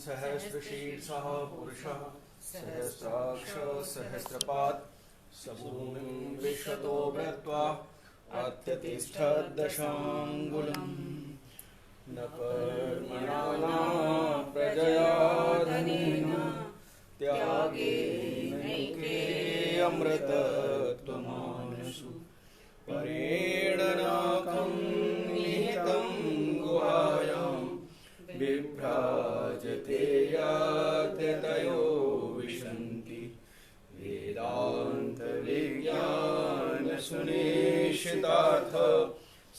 सहस्रशीर्षः पुरुषः सहस्राक्ष सहस्रपात् सभूमिं विश्वतो वृत्वा अत्यतिष्ठद्दशाङ्गुलम् न कर्मणा प्रजया धनेन त्यागेनैके अमृतत्वमानसु परेण नाकं निहितं गुहायां बिभ्राजते यद्यतयो विशन्ति वेदान्तविज्ञानसुनिश्चितार्थ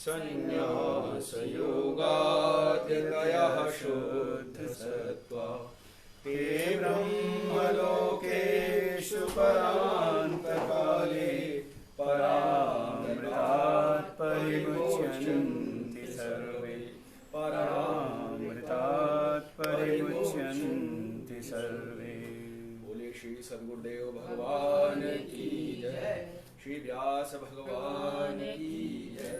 संन्यासयोगाद्यतयः शुद्धसत्त्वा ते ब्रह्मलोकेषु परान्तकाले परामृतात् परिमुच्यन्ति सर्वे परामृतात् परिमुच्यन्ति सर्वे। बोले श्री सद्गुरुदेव भगवान की जय, श्री व्यास भगवान की जय।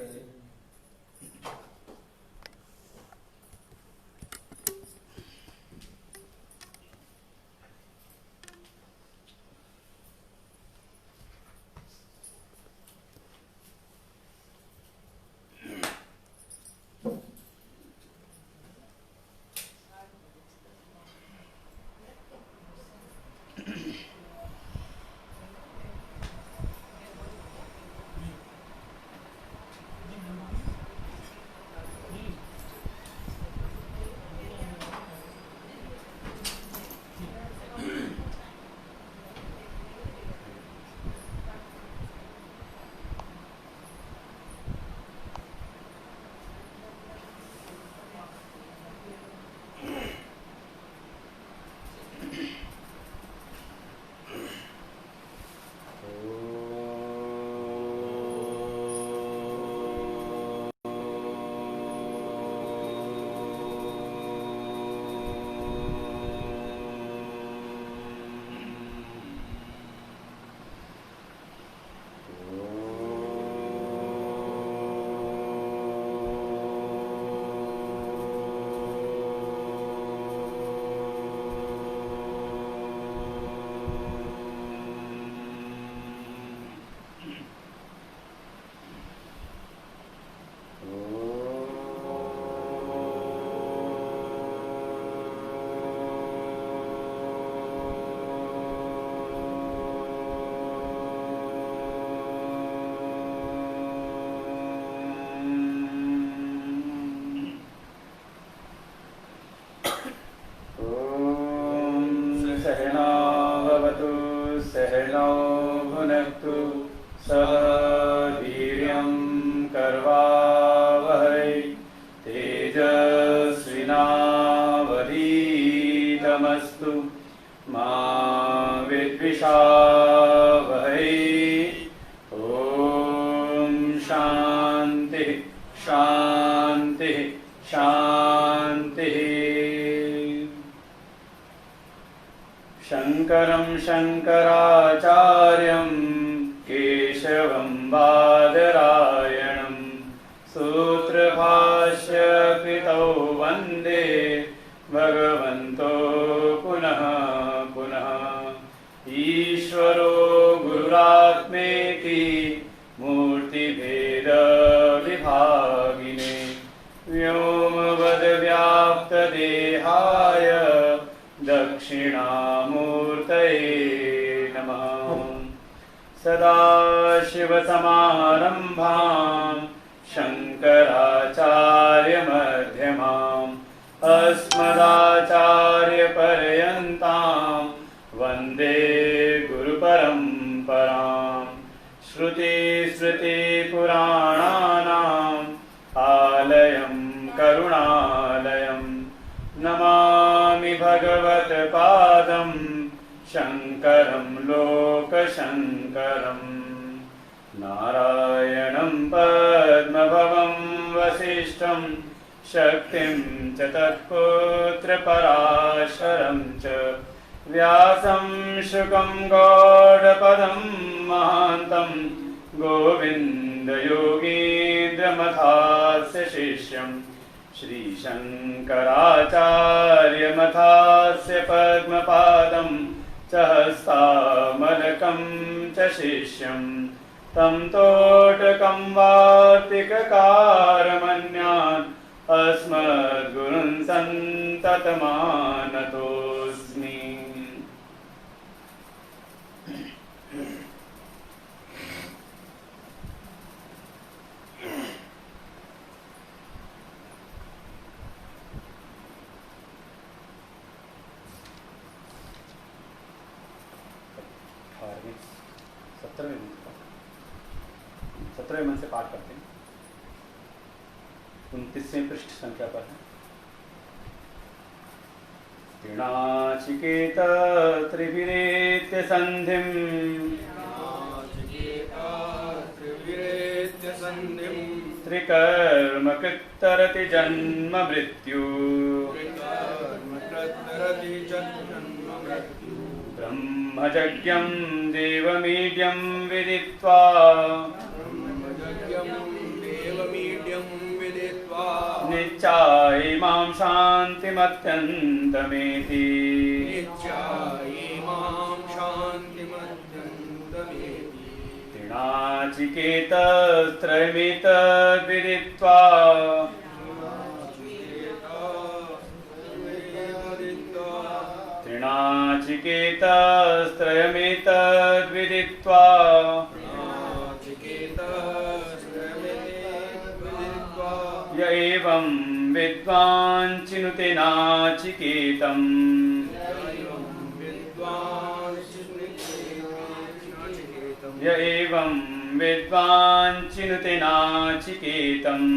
शङ्करं शङ्कराचार्यं केशवं बादरायणं सूत्रभाष्यकृतौ वन्दे भगवन्तो पुनः पुनः। ईश्वरो गुरुरात्मेति मूर्तिभेदविभागिने व्योमवद्व्याप्तदेहाय दक्षिणामूर्तये नमः। सदाशिवसमारम्भां शङ्कराचार्यमध्यमाम् अस्मदाचार्यपर्यन्तां वन्दे गुरुपरम्पराम्। श्रुतिस्मृतिपुराणानाम् आलयं करुणालयं नमामि भगवत्पादं शङ्करं लोकशङ्करम्। नारायणं पद्मभवं वसिष्ठं शक्तिं च तत्पुत्रपराशरं च व्यासं शुकं गौडपदं महान्तं गोविन्दयोगीन्द्रमथास्य शिष्यं श्रीशङ्कराचार्यमथास्य पद्मपादं च हस्तामलकं च शिष्यं तं तोटकं वार्तिककारमन्यान् अस्मद्गुरुन् सन्ततमानतोऽस्मि। सत्रहवें मन से पाठ करते हैं। 29वें पृष्ठ संख्या पर है। त्रिणाचिकेत त्रिविरेत्य संधिं त्रिकर्म कृत्तरति जन्म मृत्यु ब्रह्मयज्ञं देवमीड्यं विदित्वा नित्यायिमां शान्तिमत्यन्तमेति त्रिणाचिकेतस्त्रयमितद्विदित्वा त्रिणाचिकेतस्त्रयमितद्विदित्वा य एवं विद्वान् चिनुते नाचिकेतम् य एवं विद्वान् चिनुते नाचिकेतम्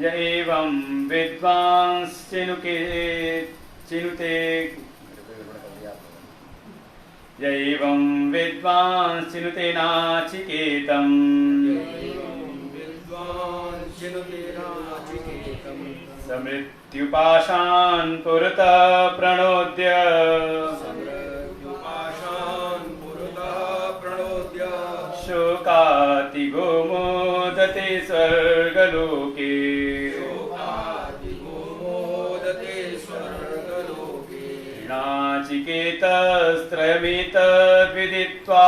य एवं विद्वांश्चिनुते य एवं विद्वांश्चिनुते नाचिकेतम् समृत्युपाशान् पुरतः प्रणोद्य शोकातिगो मोदते स्वर्गलोके नाचिकेतस्त्रयमितद्विदित्वा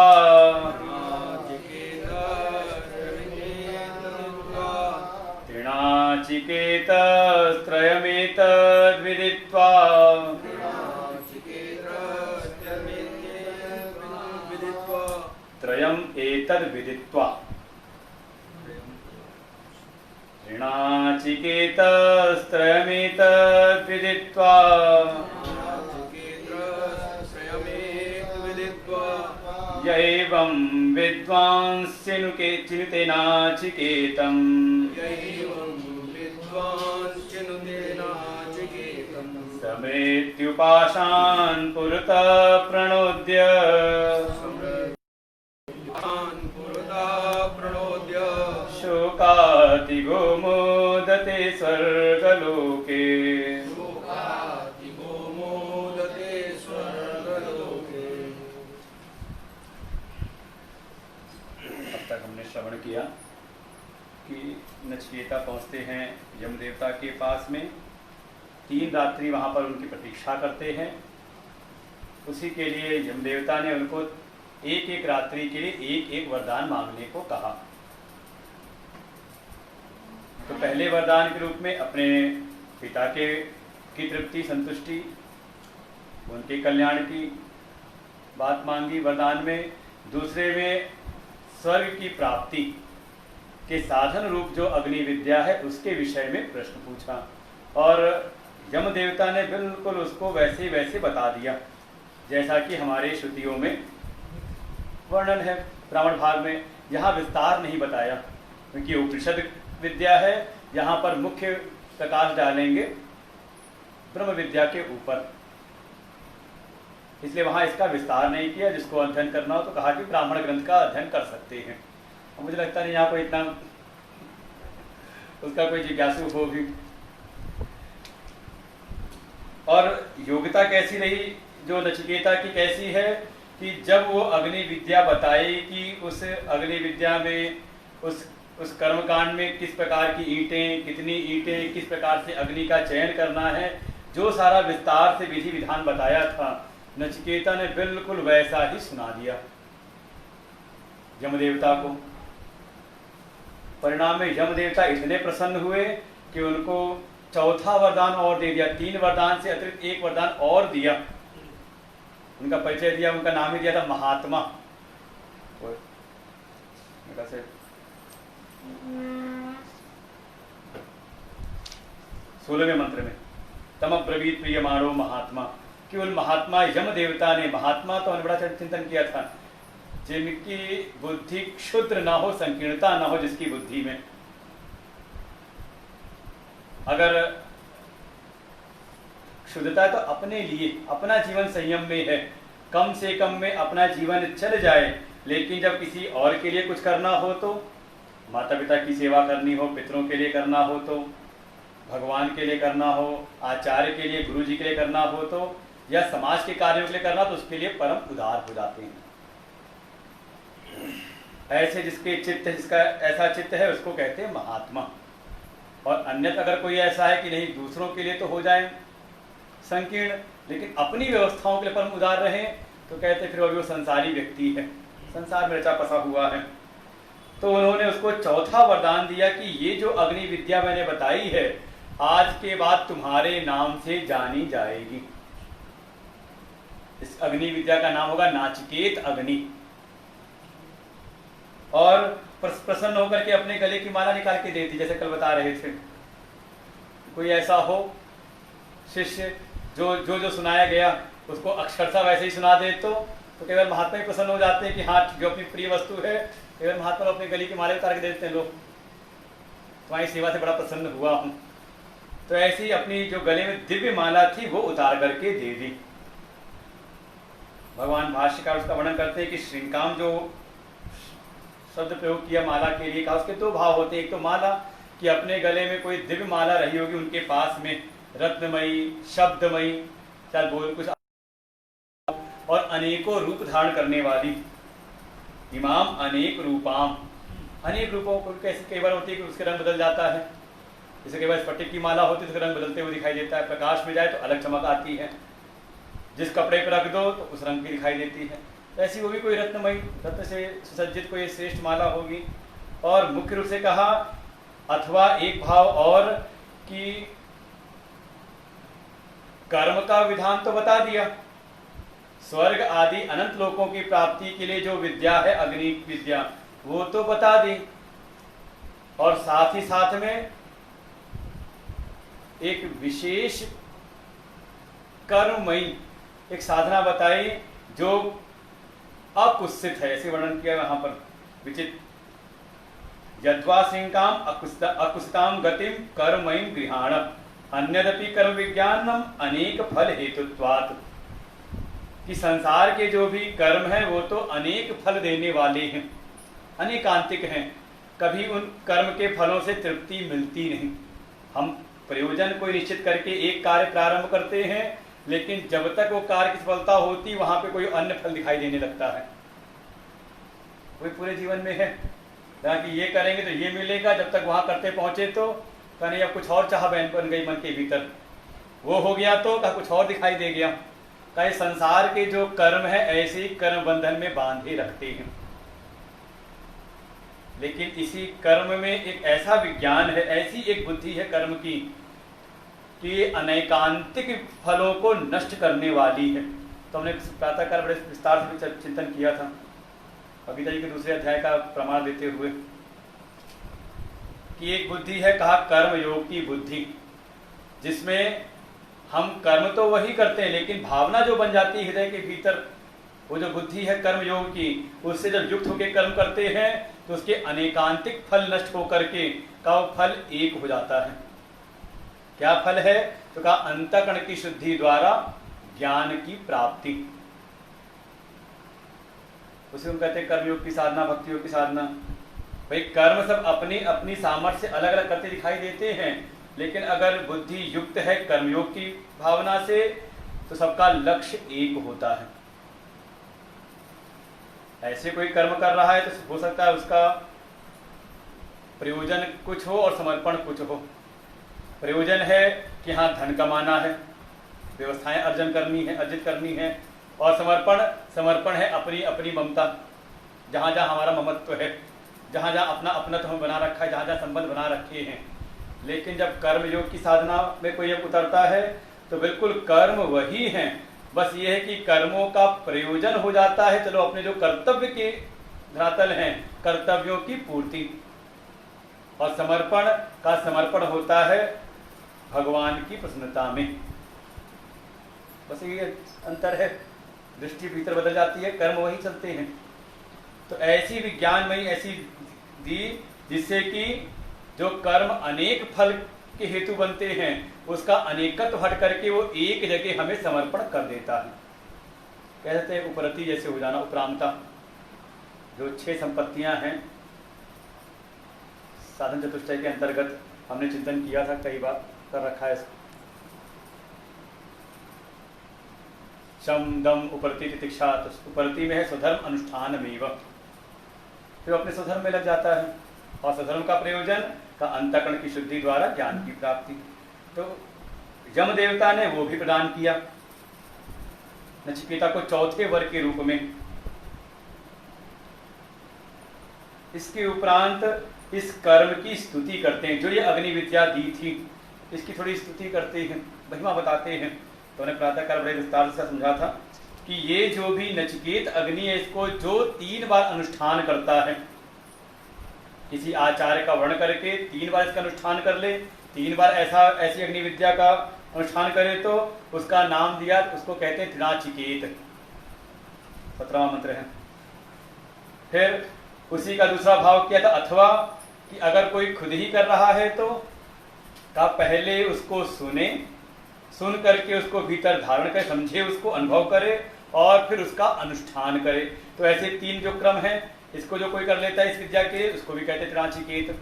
त्रिणाचिकेतस्त्रयमितद्विदित्वा त्रयम् एतद्विदित्वा त्रिणाचिकेतस्त्रयमितद्विदित्वा य एवं विद्वांश्चिनुते नाचिकेतम् समृत्युपाशान् पुरतः प्रणोद्य शोकातिगो मोदते स्वर्गलोके श्रवण किया कि नचिकेता पहुंचते हैं यमदेवता के पास में। 3 रात्रि वहां पर उनकी प्रतीक्षा करते हैं। उसी के लिए यमदेवता ने उनको एक एक रात्रि के लिए एक एक वरदान मांगने को कहा। तो पहले वरदान के रूप में अपने पिता की तृप्ति संतुष्टि, उनके कल्याण की बात मांगी वरदान में। दूसरे में स्वर्ग की प्राप्ति के साधन रूप जो अग्नि विद्या है उसके विषय में प्रश्न पूछा, और यम देवता ने बिल्कुल उसको वैसे वैसे बता दिया जैसा कि हमारे श्रुतियों में वर्णन है ब्राह्मण भाग में। यहाँ विस्तार नहीं बताया क्योंकि उपनिषद विद्या है, यहाँ पर मुख्य प्रकाश डालेंगे ब्रह्म विद्या के ऊपर, इसलिए वहाँ इसका विस्तार नहीं किया। जिसको अध्ययन करना हो तो कहा कि ब्राह्मण ग्रंथ का अध्ययन कर सकते हैं। और मुझे लगता नहीं यहाँ कोई इतना उसका कोई जिज्ञासु हो भी। और योग्यता कैसी रही जो नचिकेता की कैसी है कि जब वो अग्नि विद्या बताई कि उस अग्नि विद्या में उस कर्मकांड में किस प्रकार की ईंटें, कितनी ईंटें, किस प्रकार से अग्नि का चयन करना है, जो सारा विस्तार से विधि विधान बताया था, नचिकेता ने बिल्कुल वैसा ही सुना दिया यमदेवता को। परिणाम में यमदेवता इतने प्रसन्न हुए कि उनको चौथा वरदान और दे दिया। 3 वरदान से अतिरिक्त 1 वरदान और दिया। उनका परिचय दिया, उनका नाम ही दिया था महात्मा। और 16वें मंत्र में तम ब्रवीत प्रियमाणो महात्मा, कि उन महात्मा यम देवता ने, महात्मा तो बड़ा चिंतन किया था, जिनकी बुद्धि क्षुद्र ना हो, संकीर्णता ना हो, जिसकी बुद्धि में अगर शुद्धता तो अपने लिए, अपना जीवन संयम में है, कम से कम में अपना जीवन चल जाए, लेकिन जब किसी और के लिए कुछ करना हो, तो माता पिता की सेवा करनी हो, पितरों के लिए करना हो, तो भगवान के लिए करना हो, आचार्य के लिए, गुरु जी के लिए करना हो, तो या समाज के कार्यों के लिए करना, तो उसके लिए परम उदार हो जाते हैं। ऐसे जिसके चित्त, जिसका ऐसा चित्त है, उसको कहते हैं महात्मा। और अन्यथा अगर कोई ऐसा है कि नहीं, दूसरों के लिए तो हो जाए संकीर्ण, लेकिन अपनी व्यवस्थाओं के लिए परम उदार रहे, तो कहते फिर वो संसारी व्यक्ति है, संसार में रचा पसा हुआ है। तो उन्होंने उसको चौथा वरदान दिया कि ये जो अग्नि विद्या मैंने बताई है, आज के बाद तुम्हारे नाम से जानी जाएगी। इस अग्नि विद्या का नाम होगा नाचिकेत अग्नि। और प्रसन्न होकर के अपने गले की माला निकाल के देती, जैसे कल बता रहे थे। कोई ऐसा हो शिष्य जो सुनाया गया उसको अक्षरशः वैसे ही सुना दे, तो केवल महात्मा ही प्रसन्न हो जाते हैं कि हाँ, जो अपनी प्रिय वस्तु है, केवल महात्मा अपने गले की माला उतार के देते हैं, लोग तुम्हारी सेवा से बड़ा प्रसन्न हुआ हूं। तो ऐसी अपनी जो गले में दिव्य माला थी वो उतार करके दे दी। भगवान भाष्यकार उसका वर्णन करते हैं कि श्रृंगाम जो शब्द प्रयोग किया माला के लिए, कहा उसके 2 भाव होते हैं। एक तो माला कि अपने गले में कोई दिव्य माला रही होगी उनके पास में, रत्नमयी, शब्दमयी, चाहे बोल कुछ, और अनेकों रूप धारण करने वाली, इमाम अनेक रूपाम, अनेक रूपों को कैसे कई बार होती है कि उसके रंग बदल जाता है। जैसे कई बार स्फटिक की माला होती है तो उसका रंग बदलते हुए दिखाई देता है, प्रकाश में जाए तो अलग चमक आती है, जिस कपड़े पर रख दो तो उस रंग की दिखाई देती है। ऐसी वो भी कोई रत्नमयी, रत्न से सुसज्जित कोई श्रेष्ठ माला होगी। और मुख्य रूप से कहा, अथवा एक भाव और कि कर्म का विधान तो बता दिया, स्वर्ग आदि अनंत लोकों की प्राप्ति के लिए जो विद्या है अग्नि विद्या, वो तो बता दी, और साथ ही साथ में एक विशेष कर्ममयी एक साधना बताई जो अकुत्सित है, ऐसे वर्णन किया वहां पर विचित्र, यद्वा सिंकाम अकुत्सिताम गतिम कर्ममयीम गृहाण अन्यदपि कर्म विज्ञानम अनेक फल हेतुत्वात्, कि संसार के जो भी कर्म है वो तो अनेक फल देने वाले हैं, अनेकांतिक हैं, कभी उन कर्म के फलों से तृप्ति मिलती नहीं। हम प्रयोजन कोई निश्चित करके एक कार्य प्रारंभ करते हैं, लेकिन जब तक वो कार्य की सफलता होती वहां पे कोई अन्य फल दिखाई देने लगता है। कोई पूरे जीवन में है कि ये करेंगे तो ये मिलेगा, जब तक वहां करते पहुंचे तो कहने अब कुछ और चाह बन गई मन के भीतर, वो हो गया तो कुछ और दिखाई दे गया। कहीं संसार के जो कर्म है ऐसे ही कर्म बंधन में बांधे रखते हैं, लेकिन इसी कर्म में एक ऐसा विज्ञान है, ऐसी एक बुद्धि है कर्म की कि अनेकांतिक फलों को नष्ट करने वाली है। तो हमने प्रातःकाल बड़े विस्तार से चिंतन किया था गीता जी के 2 अध्याय का प्रमाण देते हुए कि एक बुद्धि है, कहा कर्म योग की बुद्धि, जिसमें हम कर्म तो वही करते हैं, लेकिन भावना जो बन जाती है हृदय के भीतर, वो जो बुद्धि है कर्म योग की, उससे जब युक्त होकर कर्म करते हैं तो उसके अनेकांतिक फल नष्ट होकर के का वो फल एक हो जाता है। क्या फल है? तो कहा अंतःकरण की शुद्धि द्वारा ज्ञान की प्राप्ति। उसे हम कहते हैं कर्मयोग की साधना, भक्ति योग की साधना। भाई कर्म सब अपनी अपनी सामर्थ्य से अलग अलग करते दिखाई देते हैं, लेकिन अगर बुद्धि युक्त है कर्मयोग की भावना से तो सबका लक्ष्य एक होता है। ऐसे कोई कर्म कर रहा है तो हो सकता है उसका प्रयोजन कुछ हो और समर्पण कुछ हो। प्रयोजन है कि हाँ धन कमाना है, व्यवस्थाएं अर्जित करनी है, और समर्पण है अपनी अपनी ममता, जहाँ जहाँ हमारा ममत्व है, जहाँ जहाँ अपना अपनत्व हम बना रखा है, जहाँ जहाँ संबंध बना रखे हैं। लेकिन जब कर्म योग की साधना में कोई उतरता है तो बिल्कुल कर्म वही हैं, बस ये है कि कर्मों का प्रयोजन हो जाता है, चलो अपने जो कर्तव्य के धरातल हैं कर्तव्यों की पूर्ति, और समर्पण होता है भगवान की प्रसन्नता में। बस ये अंतर है, दृष्टि भीतर बदल जाती है, कर्म वही चलते हैं। तो ऐसी विज्ञानमयी ऐसी दी जिससे कि जो कर्म अनेक फल के हेतु बनते हैं उसका अनेकत्व हट करके वो एक जगह हमें समर्पण कर देता है। कहते हैं उपरति जैसे हो जाना, उपरामता, जो 6 संपत्तियां हैं साधन चतुष्टय के अंतर्गत हमने चिंतन किया था, कई बार कर रखा है इसको। शम दम उपरति तितिक्षा, तो उपरति में है स्वधर्म अनुष्ठान में, फिर अपने स्वधर्म में लग जाता है, और स्वधर्म का प्रयोजन का अंतःकरण की शुद्धि द्वारा ज्ञान की प्राप्ति। तो यम देवता ने वो भी प्रदान किया नचिकेता को चौथे वर के रूप में। इसके उपरांत इस कर्म की स्तुति करते हैं, जो ये अग्नि विद्या दी थी इसकी थोड़ी स्तुति करते हैं, महिमा बताते हैं। तो उन्हें प्रातःकाल बड़े विस्तार से समझा था कि ये जो भी नचिकेत अग्नि है इसको जो 3 बार अनुष्ठान करता है, किसी आचार्य का वर्ण करके 3 बार इसका अनुष्ठान कर ले, 3 बार ऐसी अग्नि विद्या का अनुष्ठान करे तो उसका नाम दिया, उसको कहते हैं त्रिनाचिकेत, 17वां मंत्र है। फिर उसी का दूसरा भाव किया था अथवा कि अगर कोई खुद ही कर रहा है तो का पहले उसको सुन करके उसको भीतर धारण करे, समझे, उसको अनुभव करे और फिर उसका अनुष्ठान करे। तो ऐसे 3 जो क्रम हैं, इसको जो कोई कर लेता है इस विद्या के, उसको भी कहते हैं त्रिनाचिकेत।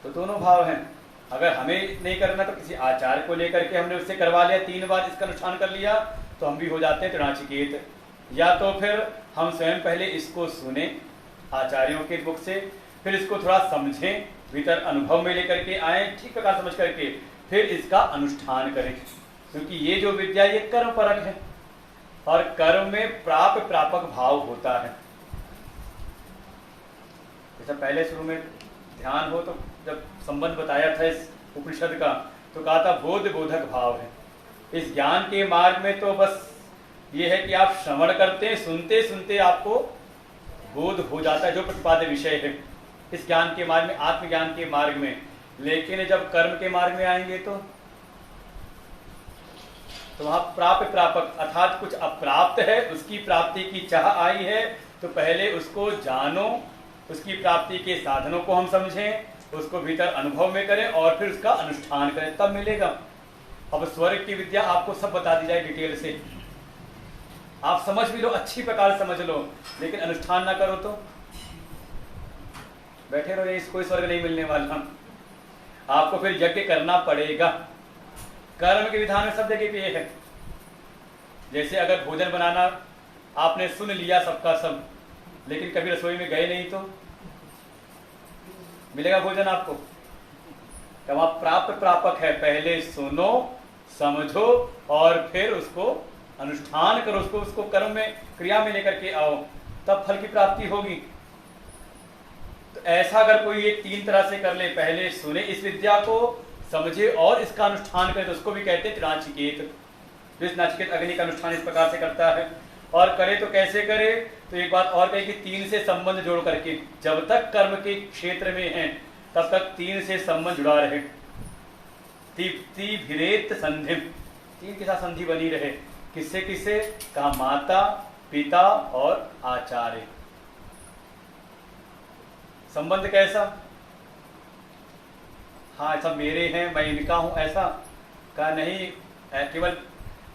तो दोनों भाव हैं, अगर हमें नहीं करना तो किसी आचार्य को लेकर के हमने उससे करवा लिया, 3 बार इसका अनुष्ठान कर लिया तो हम भी हो जाते हैं त्रिनाचिकेत। या तो फिर हम स्वयं पहले इसको सुने आचार्यों के मुख से, फिर इसको थोड़ा समझें, भीतर अनुभव में लेकर के आए, ठीक प्रकार समझ करके फिर इसका अनुष्ठान करें। क्योंकि ये जो विद्या ये कर्म परक है और कर्म में प्रापक भाव होता है। जैसा पहले शुरू में ध्यान हो तो जब संबंध बताया था इस उपनिषद का तो कहा था बोधक भाव है। इस ज्ञान के मार्ग में तो बस ये है कि आप श्रवण करते हैं, सुनते सुनते आपको बोध हो जाता है जो प्रतिपाद्य विषय है इस ज्ञान के मार्ग में, आत्मज्ञान के मार्ग में। लेकिन जब कर्म के मार्ग में आएंगे तो वहां प्रापक अर्थात कुछ अप्राप्त है, उसकी प्राप्ति की चाह आई है, तो पहले उसको जानो, उसकी प्राप्ति के साधनों को हम समझें, उसको भीतर अनुभव में करें और फिर उसका अनुष्ठान करें, तब मिलेगा। अब स्वर्ग की विद्या आपको सब बता दी जाए डिटेल से, आप समझ भी लो, अच्छी प्रकार समझ लो, लेकिन अनुष्ठान ना करो तो बैठे रहो, इसको स्वर्ग नहीं मिलने वाला। आपको फिर यज्ञ करना पड़ेगा। कर्म के विधान में सब जगह पे ये है। जैसे अगर भोजन बनाना आपने सुन लिया सबका सब, लेकिन कभी रसोई में गए नहीं तो मिलेगा भोजन आपको? तब आप प्रापक है, पहले सुनो, समझो और फिर उसको अनुष्ठान करो, उसको कर्म में, क्रिया में लेकर के आओ, तब फल की प्राप्ति होगी। तो ऐसा अगर कोई ये 3 तरह से कर ले, पहले सुने इस विद्या को, समझे और इसका अनुष्ठान करे, तो उसको भी कहते हैं त्रिनाचिकेत। तो इस नाचिकेत अग्नि का अनुष्ठान इस प्रकार से करता है। और करे तो कैसे करे? तो एक बात और कही कि 3 से संबंध जोड़ करके, जब तक कर्म के क्षेत्र में हैं तब तक 3 से संबंध जुड़ा रहे। भिरेत संधि, 3 के साथ संधि बनी रहे। किससे किससे? कहा माता, पिता और आचार्य। संबंध कैसा? हाँ सब मेरे हैं, मैं इनका हूं, ऐसा कहा नहीं। केवल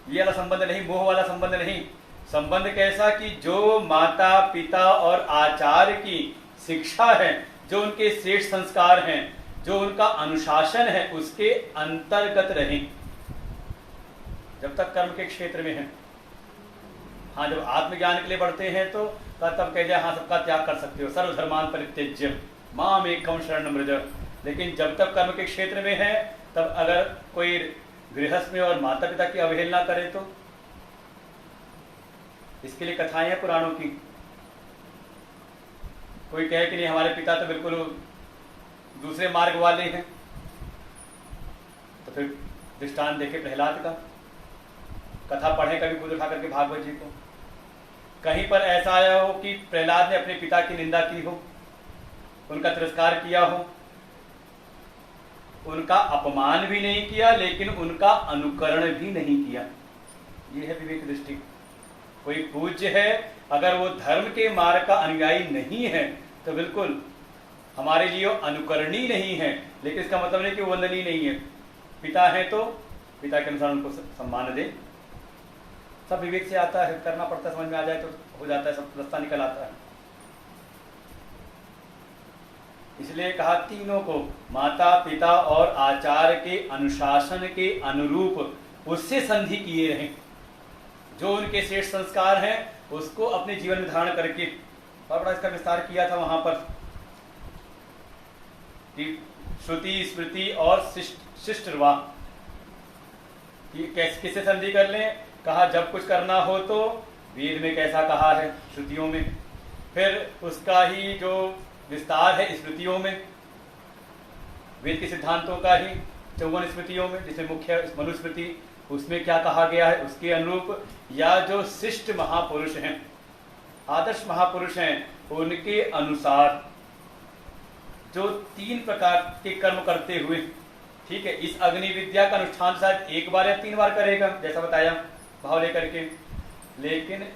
ये वाला संबंध नहीं, मोह वाला संबंध नहीं। संबंध कैसा कि जो माता पिता और आचार्य की शिक्षा है, जो उनके श्रेष्ठ संस्कार हैं, जो उनका अनुशासन है, उसके अंतर्गत रहें जब तक कर्म के क्षेत्र में है। हाँ, जब आत्मज्ञान के लिए बढ़ते हैं तो तब कह जाए हाँ सबका त्याग कर सकते हो, सर्वधर्मान परित्यज्य माम एकम शरणम व्रज। लेकिन जब तक कर्म के क्षेत्र में है तब अगर कोई गृहस्थ में और माता पिता की अवहेलना करे तो इसके लिए कथाएं हैं पुराणों की। कोई कहे कि नहीं हमारे पिता तो बिल्कुल दूसरे मार्ग वाले हैं, तो फिर दृष्टांत देखे प्रहलाद का, कथा पढ़े कभी खुद उठा करके भागवत जी को। कहीं पर ऐसा आया हो कि प्रहलाद ने अपने पिता की निंदा की हो, उनका तिरस्कार किया हो, उनका अपमान भी नहीं किया लेकिन उनका अनुकरण भी नहीं किया। यह है विवेक दृष्टि। कोई पूज्य है, अगर वो धर्म के मार्ग का अनुयायी नहीं है तो बिल्कुल हमारे लिए अनुकरणीय नहीं है, लेकिन इसका मतलब नहीं कि वो वंदनीय नहीं है। पिता है तो पिता के अनुसार उनको सम्मान दे। सब विवेक से आता है, करना पड़ता है, समझ में आ जाए तो हो जाता है, सब रास्ता निकल आता है। इसलिए कहा तीनों को माता पिता और आचार्य के अनुशासन के अनुरूप उससे संधि किए रहें। जो उनके श्रेष्ठ संस्कार हैं उसको अपने जीवन में धारण करके, और बड़ा इसका विस्तार किया था वहां पर कि श्रुति स्मृति और शिष्टर्वाह किससे संधि कर लें। कहा जब कुछ करना हो तो वेद में कैसा कहा है श्रुतियों में, फिर उसका ही जो विस्तार है स्मृतियों में, वेद के सिद्धांतों का ही 54 स्मृतियों में, जिसमें मुख्य मनुस्मृति, उसमें क्या कहा गया है उसके अनुरूप, या जो शिष्ट महापुरुष हैं, आदर्श महापुरुष हैं, उनके अनुसार जो 3 प्रकार के कर्म करते हुए, ठीक है, इस अग्नि विद्या का अनुष्ठान शायद 1 बार या 3 बार करेगा जैसा बताया भाव लेकर के, लेकिन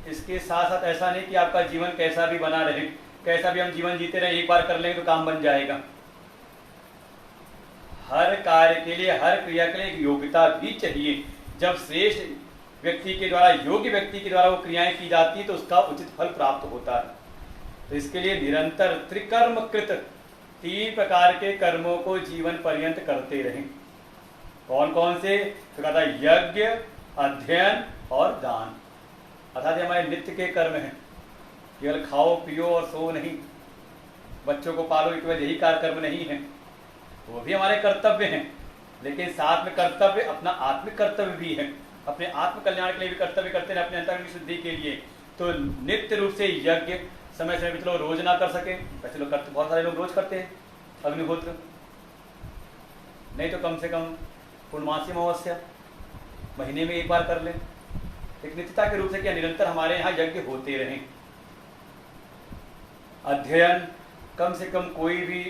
इसके साथ साथ ऐसा नहीं कि आपका जीवन कैसा भी बना रहे, कैसा भी हम जीवन जीते रहे, 1 बार कर लेंगे तो काम बन जाएगा। हर कार्य के लिए, हर क्रिया के लिए एक योग्यता भी चाहिए। जब श्रेष्ठ व्यक्ति के द्वारा, योग्य व्यक्ति के द्वारा वो क्रियाएं की जाती है तो उसका उचित फल प्राप्त होता है। तो इसके लिए निरंतर त्रिकर्म कृत 3 प्रकार के कर्मों को जीवन पर्यंत करते रहें। कौन कौन से? तो कहता है यज्ञ, अध्ययन और दान, अर्थात हमारे नित्य के कर्म हैं। केवल खाओ पियो और सो नहीं, बच्चों को पालो, केवल यही कर्म नहीं है, वो भी हमारे कर्तव्य हैं, लेकिन साथ में कर्तव्य अपना आत्मिक कर्तव्य भी है, अपने आत्म कल्याण के लिए भी कर्तव्य करते हैं, अपने अंतर्गत शुद्धि के लिए। तो नित्य रूप से यज्ञ समय समय चलो रोज ना कर सके, वैसे लोग करते, बहुत सारे लोग रोज करते हैं अग्निहोत्र, नहीं तो कम से कम पूर्णमासी अमावस्या महीने में 1 बार कर लें। एक नित्यता के रूप से क्या निरंतर हमारे यहाँ यज्ञ होते रहें। अध्ययन, कम से कम कोई भी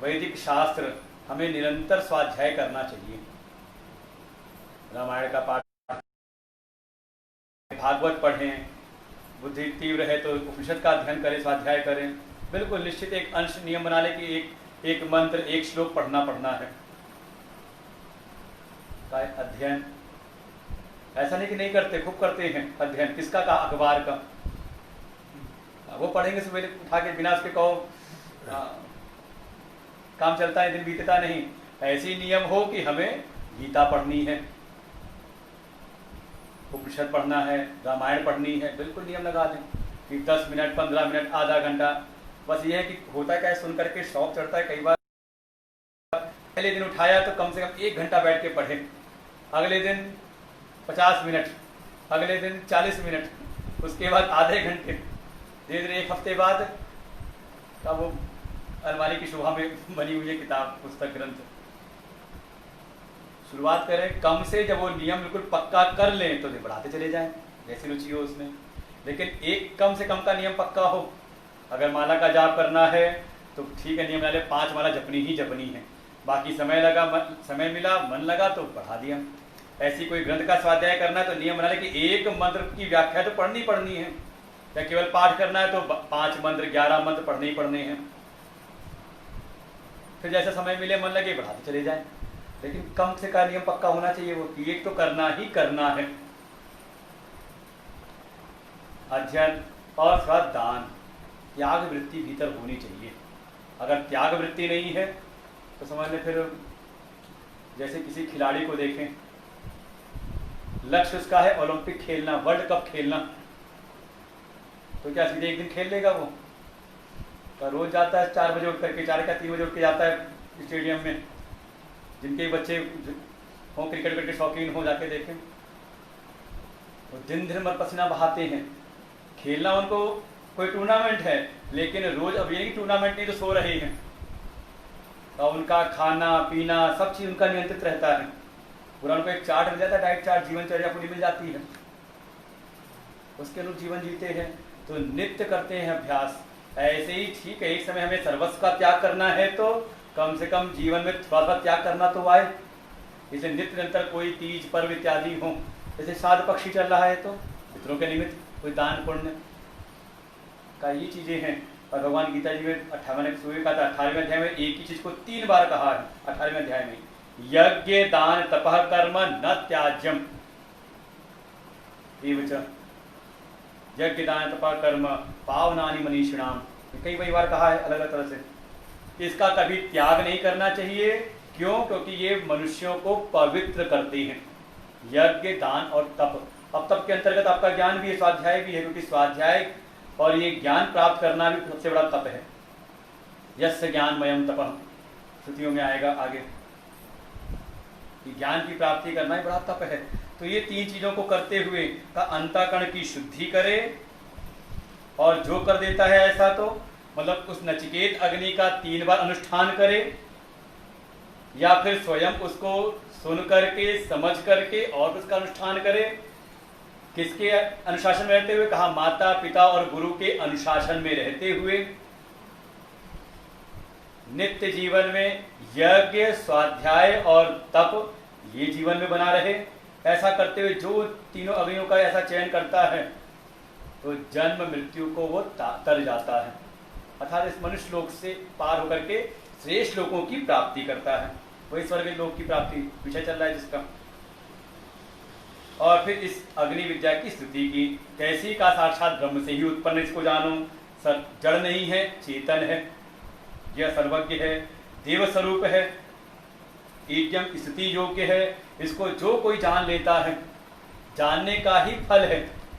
वैदिक शास्त्र हमें निरंतर स्वाध्याय करना चाहिए। रामायण का पाठ, भागवत पढ़ें, बुद्धि तीव्र है तो उपनिषद का अध्ययन करें, स्वाध्याय करें। बिल्कुल निश्चित एक अंश नियम बना ले कि एक मंत्र, एक श्लोक पढ़ना है। अध्ययन ऐसा नहीं कि नहीं करते, खूब करते हैं अध्ययन। किसका? कहा अखबार का। वो पढ़ेंगे सुबह उठा के, बिना उसके कहो काम चलता है, दिन बीतता नहीं। ऐसी नियम हो कि हमें गीता पढ़नी है, उपनिषद पढ़ना है, रामायण पढ़नी है, बिल्कुल नियम लगा दें कि 10 मिनट, 15 मिनट, आधा घंटा। बस ये है कि होता क्या है, सुन करके शौक चढ़ता है। कई बार पहले दिन उठाया तो कम से कम 1 घंटा बैठ के पढ़े, अगले दिन 50 मिनट, अगले दिन 40 मिनट, उसके बाद आधे घंटे, धीरे धीरे 1 हफ्ते बाद का वो अलमारी की शोभा में बनी हुई है किताब, पुस्तक, ग्रंथ। शुरुआत करें कम से, जब वो नियम बिल्कुल पक्का कर लें तो बढ़ाते चले जाएं जैसी रुचि हो उसमें। लेकिन एक कम से कम का नियम पक्का हो। अगर माला का जाप करना है तो ठीक है, नियम बना ले 5 माला जपनी ही जपनी है। बाकी समय लगा, समय मिला, मन लगा तो बढ़ा दिया। ऐसी कोई ग्रंथ का स्वाध्याय करना है तो नियम बना ले कि एक मंत्र की व्याख्या तो पढ़नी है, या केवल पाठ करना है तो 5 मंत्र, 11 मंत्र पढ़ने ही पढ़ने हैं। फिर जैसा समय मिले, मन लगे, बढ़ाते चले जाएं। लेकिन कम से का नियम पक्का होना चाहिए वो कि एक तो करना ही करना है। अध्ययन और साथ दान, त्याग वृत्ति भीतर होनी चाहिए। अगर त्याग वृत्ति नहीं है तो समझ लें फिर जैसे किसी खिलाड़ी को देखें, लक्ष्य उसका है ओलंपिक खेलना, वर्ल्ड कप खेलना, तो क्या सीधे एक दिन खेल लेगा वो? तो रोज जाता है 4 बजे उठ करके, 4 या 3 बजे उठ के जाता है स्टेडियम में। जिनके बच्चे हों क्रिकेट के शौकीन हो, जाके देखें, वो दिन दिन भर पसीना बहाते हैं। खेलना उनको कोई टूर्नामेंट है, लेकिन रोज अब ये नहीं टूर्नामेंट नहीं तो सो रहे हैं, तो उनका खाना पीना सब चीज उनका नियंत्रित रहता है। पूरा उनको एक चार्ट मिल जाता है, डाइट चार्ट, जीवनचर्या पूरी मिल जाती है, उसके अनुरूप जीवन जीते हैं। तो नित्य करते हैं अभ्यास। ऐसे ही ठीक है, एक समय हमें सर्वस्व का त्याग करना है तो कम से कम जीवन में थोड़ा सा त्याग करना तो आए। इसलिए नित्य निरंतर कोई तीज पर्व इत्यादि हो, जैसे श्राद्ध पक्षी चल रहा है तो पितरों के निमित्त कोई दान पुण्य का ये चीजें हैं। और भगवान गीता जी में 18वें अध्याय में एक ही चीज को 3 बार कहा है। 18वें अध्याय में यज्ञ दान तपः कर्म न त्याज्यम, यज्ञ दान तपः कर्म पावनानि मनीषिणाम, कई बार कहा है अलग अलग तरह से। इसका कभी त्याग नहीं करना चाहिए। क्यों? क्योंकि ये मनुष्यों को पवित्र करते हैं, यज्ञ दान और तप। अब तप के अंतर्गत आपका ज्ञान भी है, स्वाध्याय भी है, क्योंकि स्वाध्याय और ये ज्ञान प्राप्त करना भी सबसे बड़ा तप है। यस्य ज्ञानमयम तपः, श्रुतियों में आएगा आगे, ज्ञान की प्राप्ति करना ही बड़ा तप है। तो ये 3 चीजों को करते हुए का अंतःकरण की शुद्धि करे, और जो कर देता है ऐसा तो मतलब उस नचिकेत अग्नि का 3 बार अनुष्ठान करे, या फिर स्वयं उसको सुन करके समझ करके और उसका अनुष्ठान करे। किसके अनुशासन में रहते हुए? कहा माता पिता और गुरु के अनुशासन में रहते हुए। नित्य जीवन में यज्ञ स्वाध्याय और तप ये जीवन में बना रहे। ऐसा करते हुए जो तीनों अग्नियों का ऐसा चयन करता है तो जन्म मृत्यु को वो तर जाता है, अर्थात इस मनुष्य लोक से पार होकर के श्रेष्ठ लोकों की प्राप्ति करता है। वही स्वर्ग लोक की प्राप्ति विषय चल रहा है जिसका। और फिर इस अग्नि विद्या की स्तुति की, कैसी का साक्षात ब्रह्म से ही उत्पन्न, इसको जानो, जड़ नहीं है, चेतन है, यह सर्वज्ञ है, देव स्वरूप है, एकदम स्तुति योग्य है। इसको जो कोई जान लेता है, जानने का ही फल है।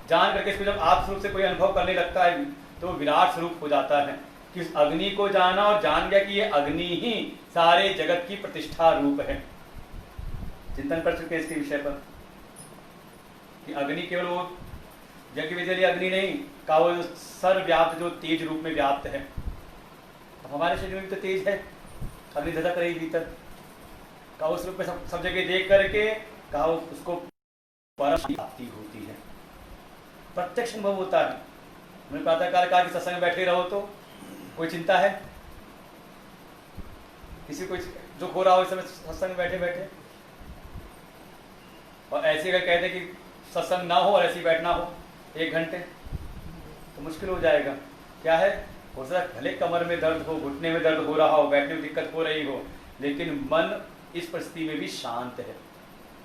जान करके इसको जब आप स्वरूप से कोई अनुभव करने लगता है तो विराट स्वरूप हो जाता है। कि उस अग्नि को जाना और जान गया कि ये अग्नि ही सारे जगत की प्रतिष्ठा रूप है। चिंतन कर चुके इसके विषय पर कि अग्नि केवल वो यज्ञ विजय अग्नि नहीं का, वो सर्वव्याप्त जो तेज रूप में व्याप्त है। अब हमारे शरीर में तो तेज है, अग्नि धधक रही भीतर का, उस रूप में सब जगह देख करके कहा उसको परम प्राप्ति होती है, प्रत्यक्ष अनुभव होता है। मैंने प्रातःकाल कहा कि सत्संग में बैठे रहो तो कोई चिंता है, किसी को जो हो रहा हो इस समय सत्संग में बैठे बैठे, और ऐसे अगर कहते कि सत्संग ना हो और ऐसे ही बैठना हो 1 घंटे तो मुश्किल हो जाएगा। क्या है, हो सकता है भले कमर में दर्द हो, घुटने में दर्द हो रहा हो, बैठने में दिक्कत हो रही हो, लेकिन मन इस परिस्थिति में भी शांत है।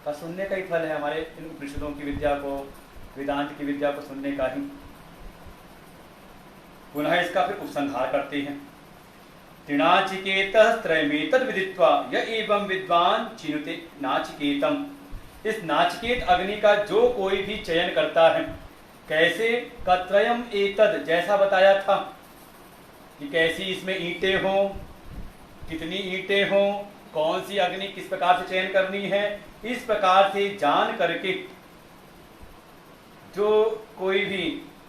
का सुनने का ही फल है हमारे इन उपनिषदों की विद्या को, वेदांत की विद्या को सुनने का ही। पुनः इसका फिर उपसंहार करते हैं। त्रिनाचिकेतः त्रयमेतद् विदित्वा य एवं विद्वान चिनुते नाचिकेतम। इस नाचिकेत अग्नि का जो कोई भी चयन करता है, कैसे का त्रयम एतद्, जैसा बताया था कि कैसी इसमें ईंटें हों, कितनी ईंटें हों, कौन सी अग्नि किस प्रकार से चयन करनी है, इस प्रकार से जान करके जो कोई भी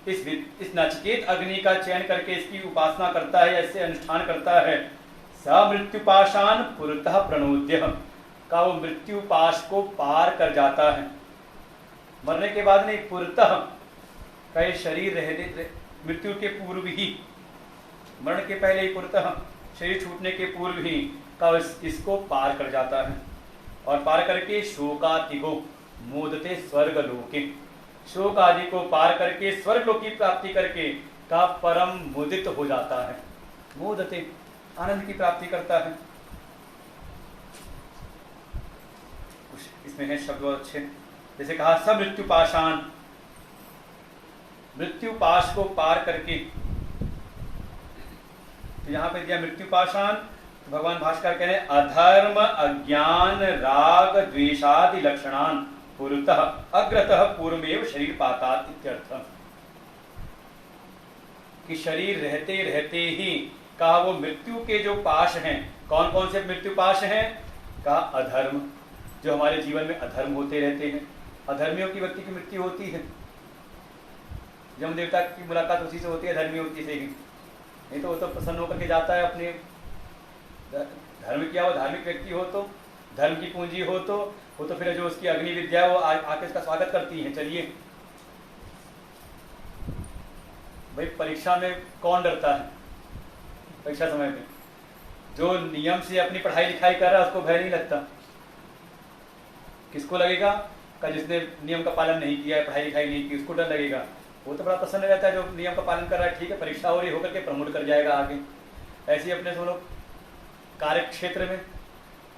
इस नचिकेत अग्नि का चयन करके इसकी उपासना करता है, ऐसे अनुष्ठान करता है, स मृत्युपाशान पुरतः प्रणोद्य का, वो मृत्युपाश को पार कर जाता है। मरने के बाद नहीं, पुरतः का ये शरीर रहने मृत्यु के पूर्व ही, मरण के पहले ही पुरतः शरीर छूटने के पूर्व ही का इसको पार कर जाता है। और पार करके शोकातिगो मोदते स्वर्ग लोके, शोक आदि को पार करके स्वर्ग लोक की प्राप्ति करके का परम मुदित हो जाता है। मोदते आनंद की प्राप्ति करता है। इसमें है शब्द अच्छे, जैसे कहा सब मृत्युपाशान, मृत्युपाश को पार करके, तो यहां पे दिया मृत्युपाशान, तो भगवान भास्कर कह रहे हैं अधर्म अज्ञान राग द्वेषादि लक्षणान पुरतः अग्रतः पूर्वमेव शरीर पातात इत्यर्थ। कि शरीर रहते रहते ही कहा वो मृत्यु के जो पाश हैं, कौन कौन से मृत्यु पाश हैं? कहा अधर्म, जो हमारे जीवन में अधर्म होते रहते हैं। अधर्मियों की व्यक्ति की मृत्यु होती है। यम देवता की मुलाकात उसी से होती है, धर्मी व्यक्ति से ही। नहीं तो वो तो प्रसन्न होकर के जाता है अपने धर्म किया हो, धार्मिक व्यक्ति हो तो, धर्म की पूंजी हो तो वो तो फिर जो उसकी अग्नि विद्या वो आके इसका स्वागत करती है। चलिए भाई, परीक्षा में कौन डरता है? परीक्षा समय में जो नियम से अपनी पढ़ाई लिखाई कर रहा है उसको भय नहीं लगता। किसको लगेगा? का जिसने नियम का पालन नहीं किया है, पढ़ाई लिखाई नहीं की, उसको डर लगेगा। वो तो बड़ा प्रसन्न रहता है जो नियम का पालन कर रहा है, ठीक है परीक्षा हो रही होकर के प्रमोट कर जाएगा आगे। ऐसे ही अपने सब लोग कार्य क्षेत्र में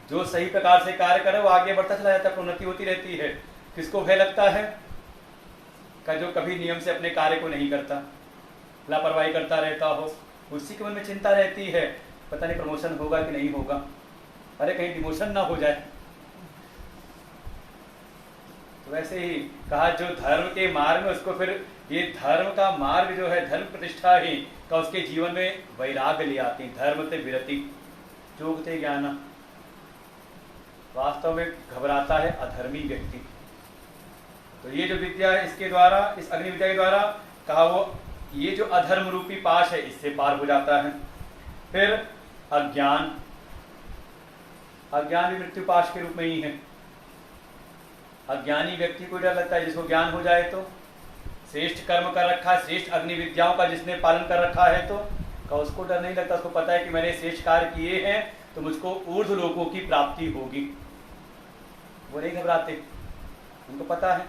जो सही प्रकार से कार्य करे वो आगे बढ़ता चला जाता है, प्रोन्नति होती रहती है। किसको भय लगता है? का जो कभी नियम से अपने कार्य को नहीं करता, लापरवाही करता रहता हो, उसी के मन में चिंता रहती है, पता नहीं प्रमोशन होगा कि नहीं होगा, अरे कहीं डिमोशन ना हो जाए। तो वैसे ही कहा जो धर्म के मार्ग में, उसको फिर ये धर्म का मार्ग जो है, धर्म प्रतिष्ठा ही का उसके जीवन में वैराग्य ले आती। धर्म से विरति जोगते ज्ञान, वास्तव में घबराता है अधर्मी व्यक्ति। तो ये जो विद्या है इसके द्वारा, इस अग्नि विद्या के द्वारा कहा वो ये जो अधर्म रूपी पाश है इससे पार हो जाता है। फिर अज्ञान, अज्ञान भी मृत्यु पाश के रूप में ही है। अज्ञानी व्यक्ति को डर लगता है, जिसको ज्ञान हो जाए तो, श्रेष्ठ कर्म कर रखा है, श्रेष्ठ अग्नि विद्याओं का जिसने पालन कर रखा है तो का उसको डर नहीं लगता। उसको पता है कि मैंने श्रेष्ठ कार्य किए हैं तो मुझको ऊर्ध्व लोकों की प्राप्ति होगी। वो नहीं घबराते, उनको पता है।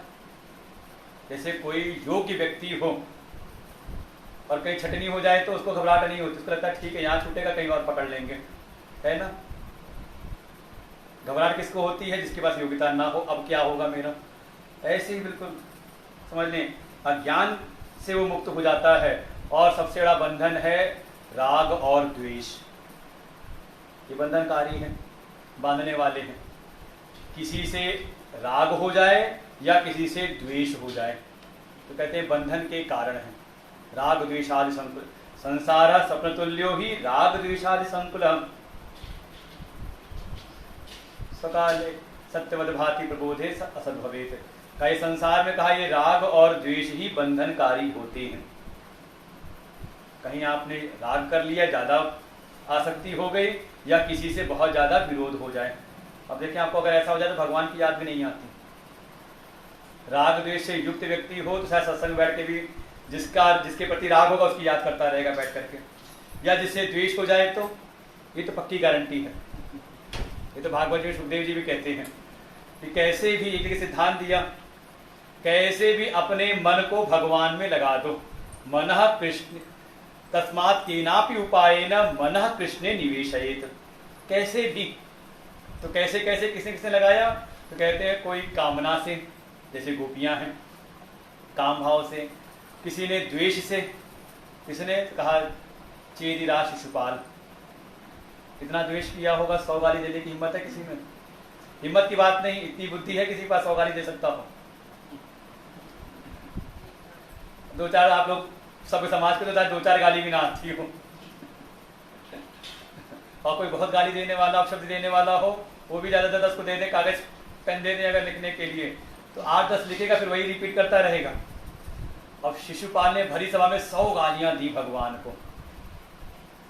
जैसे कोई योग्य व्यक्ति हो और कहीं छटनी हो जाए तो उसको घबराहट नहीं होती, उसको लगता है ठीक है यहाँ छूटेगा कहीं और पकड़ लेंगे, है ना। घबराहट किसको होती है? जिसके पास योग्यता ना हो, अब क्या होगा मेरा। ऐसे ही बिल्कुल समझ लें, अज्ञान से वो मुक्त हो जाता है। और सबसे बड़ा बंधन है राग और द्वेष, ये बंधनकारी है, बांधने वाले हैं। किसी से राग हो जाए या किसी से द्वेष हो जाए तो कहते हैं बंधन के कारण है। राग द्वेषादि संकुल संसार स्वप्नतुल्यो ही राग द्वेषादि संकुलम सकाले सत्यवद भाति प्रबोधे असद भवेत। कई संसार में कहा ये राग और द्वेष ही बंधनकारी होते हैं। कहीं आपने राग कर लिया, ज्यादा आसक्ति हो गई, या किसी से बहुत ज्यादा विरोध हो जाए। अब देखिए आपको अगर ऐसा हो जाए तो भगवान की याद भी नहीं आती। राग द्वेष से युक्त व्यक्ति हो तो शायद सत्संग बैठ के भी जिसके प्रति राग होगा उसकी याद करता रहेगा बैठ करके, या जिससे द्वेष हो जाए तो ये तो पक्की गारंटी है। ये तो भागवत में सुखदेव जी भी कहते हैं कि कैसे भी एक सिद्धांत दिया, कैसे भी अपने मन को भगवान में लगा दो। मनः कृष्ण तस्मात् केनापि उपायेन मनः कृष्णे निवेशयेत। कैसे भी, तो कैसे कैसे किसने किसने लगाया? तो कहते हैं कोई कामना से, जैसे गोपियां हैं, काम भाव से, किसी ने द्वेष से, किसने कहा चेदिरा शिशुपाल, इतना द्वेष किया होगा 100 गाली देने की हिम्मत है किसी में? हिम्मत की बात नहीं, इतनी बुद्धि है किसी के पास 100 गाली दे सकता हो? दो चार आप लोग सब समाज के तो 2-4 गाली भी ना आती हो, और कोई बहुत गाली देने वाला, अपशब्द देने वाला हो, वो भी ज्यादा 10 को दे दे, कागज पेन दे दे अगर लिखने के लिए, तो 8-10 लिखेगा, फिर वही रिपीट करता रहेगा। अब शिशुपाल ने भरी सभा में 100 गालियां दी भगवान को।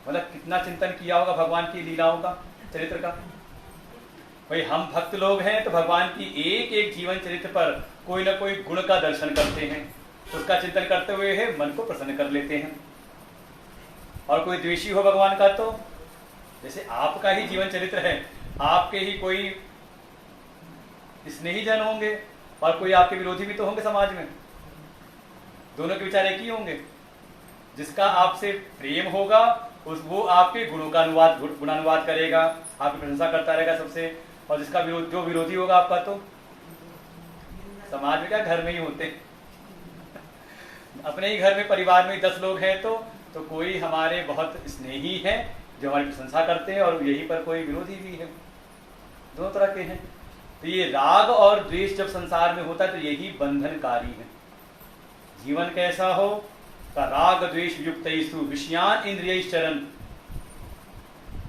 मतलब कितना चिंतन किया होगा भगवान की लीलाओं का, चरित्र का। भाई हम भक्त लोग हैं तो भगवान की एक एक जीवन चरित्र पर कोई ना कोई गुण का दर्शन करते हैं, उसका चिंतन करते हुए है मन को प्रसन्न कर लेते हैं। और कोई द्वेषी हो भगवान का तो जैसे आपका ही जीवन चरित्र है, आपके ही कोई स्नेही जन होंगे और कोई आपके विरोधी भी तो होंगे समाज में, दोनों के विचार एक ही होंगे। जिसका आपसे प्रेम होगा वो आपके गुणों का गुणानुवाद करेगा, आपकी प्रशंसा करता रहेगा सबसे, और जिसका जो विरोधी होगा आपका, तो समाज में क्या घर में ही होते, अपने ही घर में परिवार में 10 लोग हैं तो कोई हमारे बहुत स्नेही हैं जो हमारी प्रशंसा करते हैं और यहीं पर कोई विरोधी भी है, दोनों तरह के हैं। तो ये राग और द्वेष जब संसार में होता है तो यही बंधनकारी है। जीवन कैसा हो का राग द्वेष युक्त विषयान इंद्रिय चरण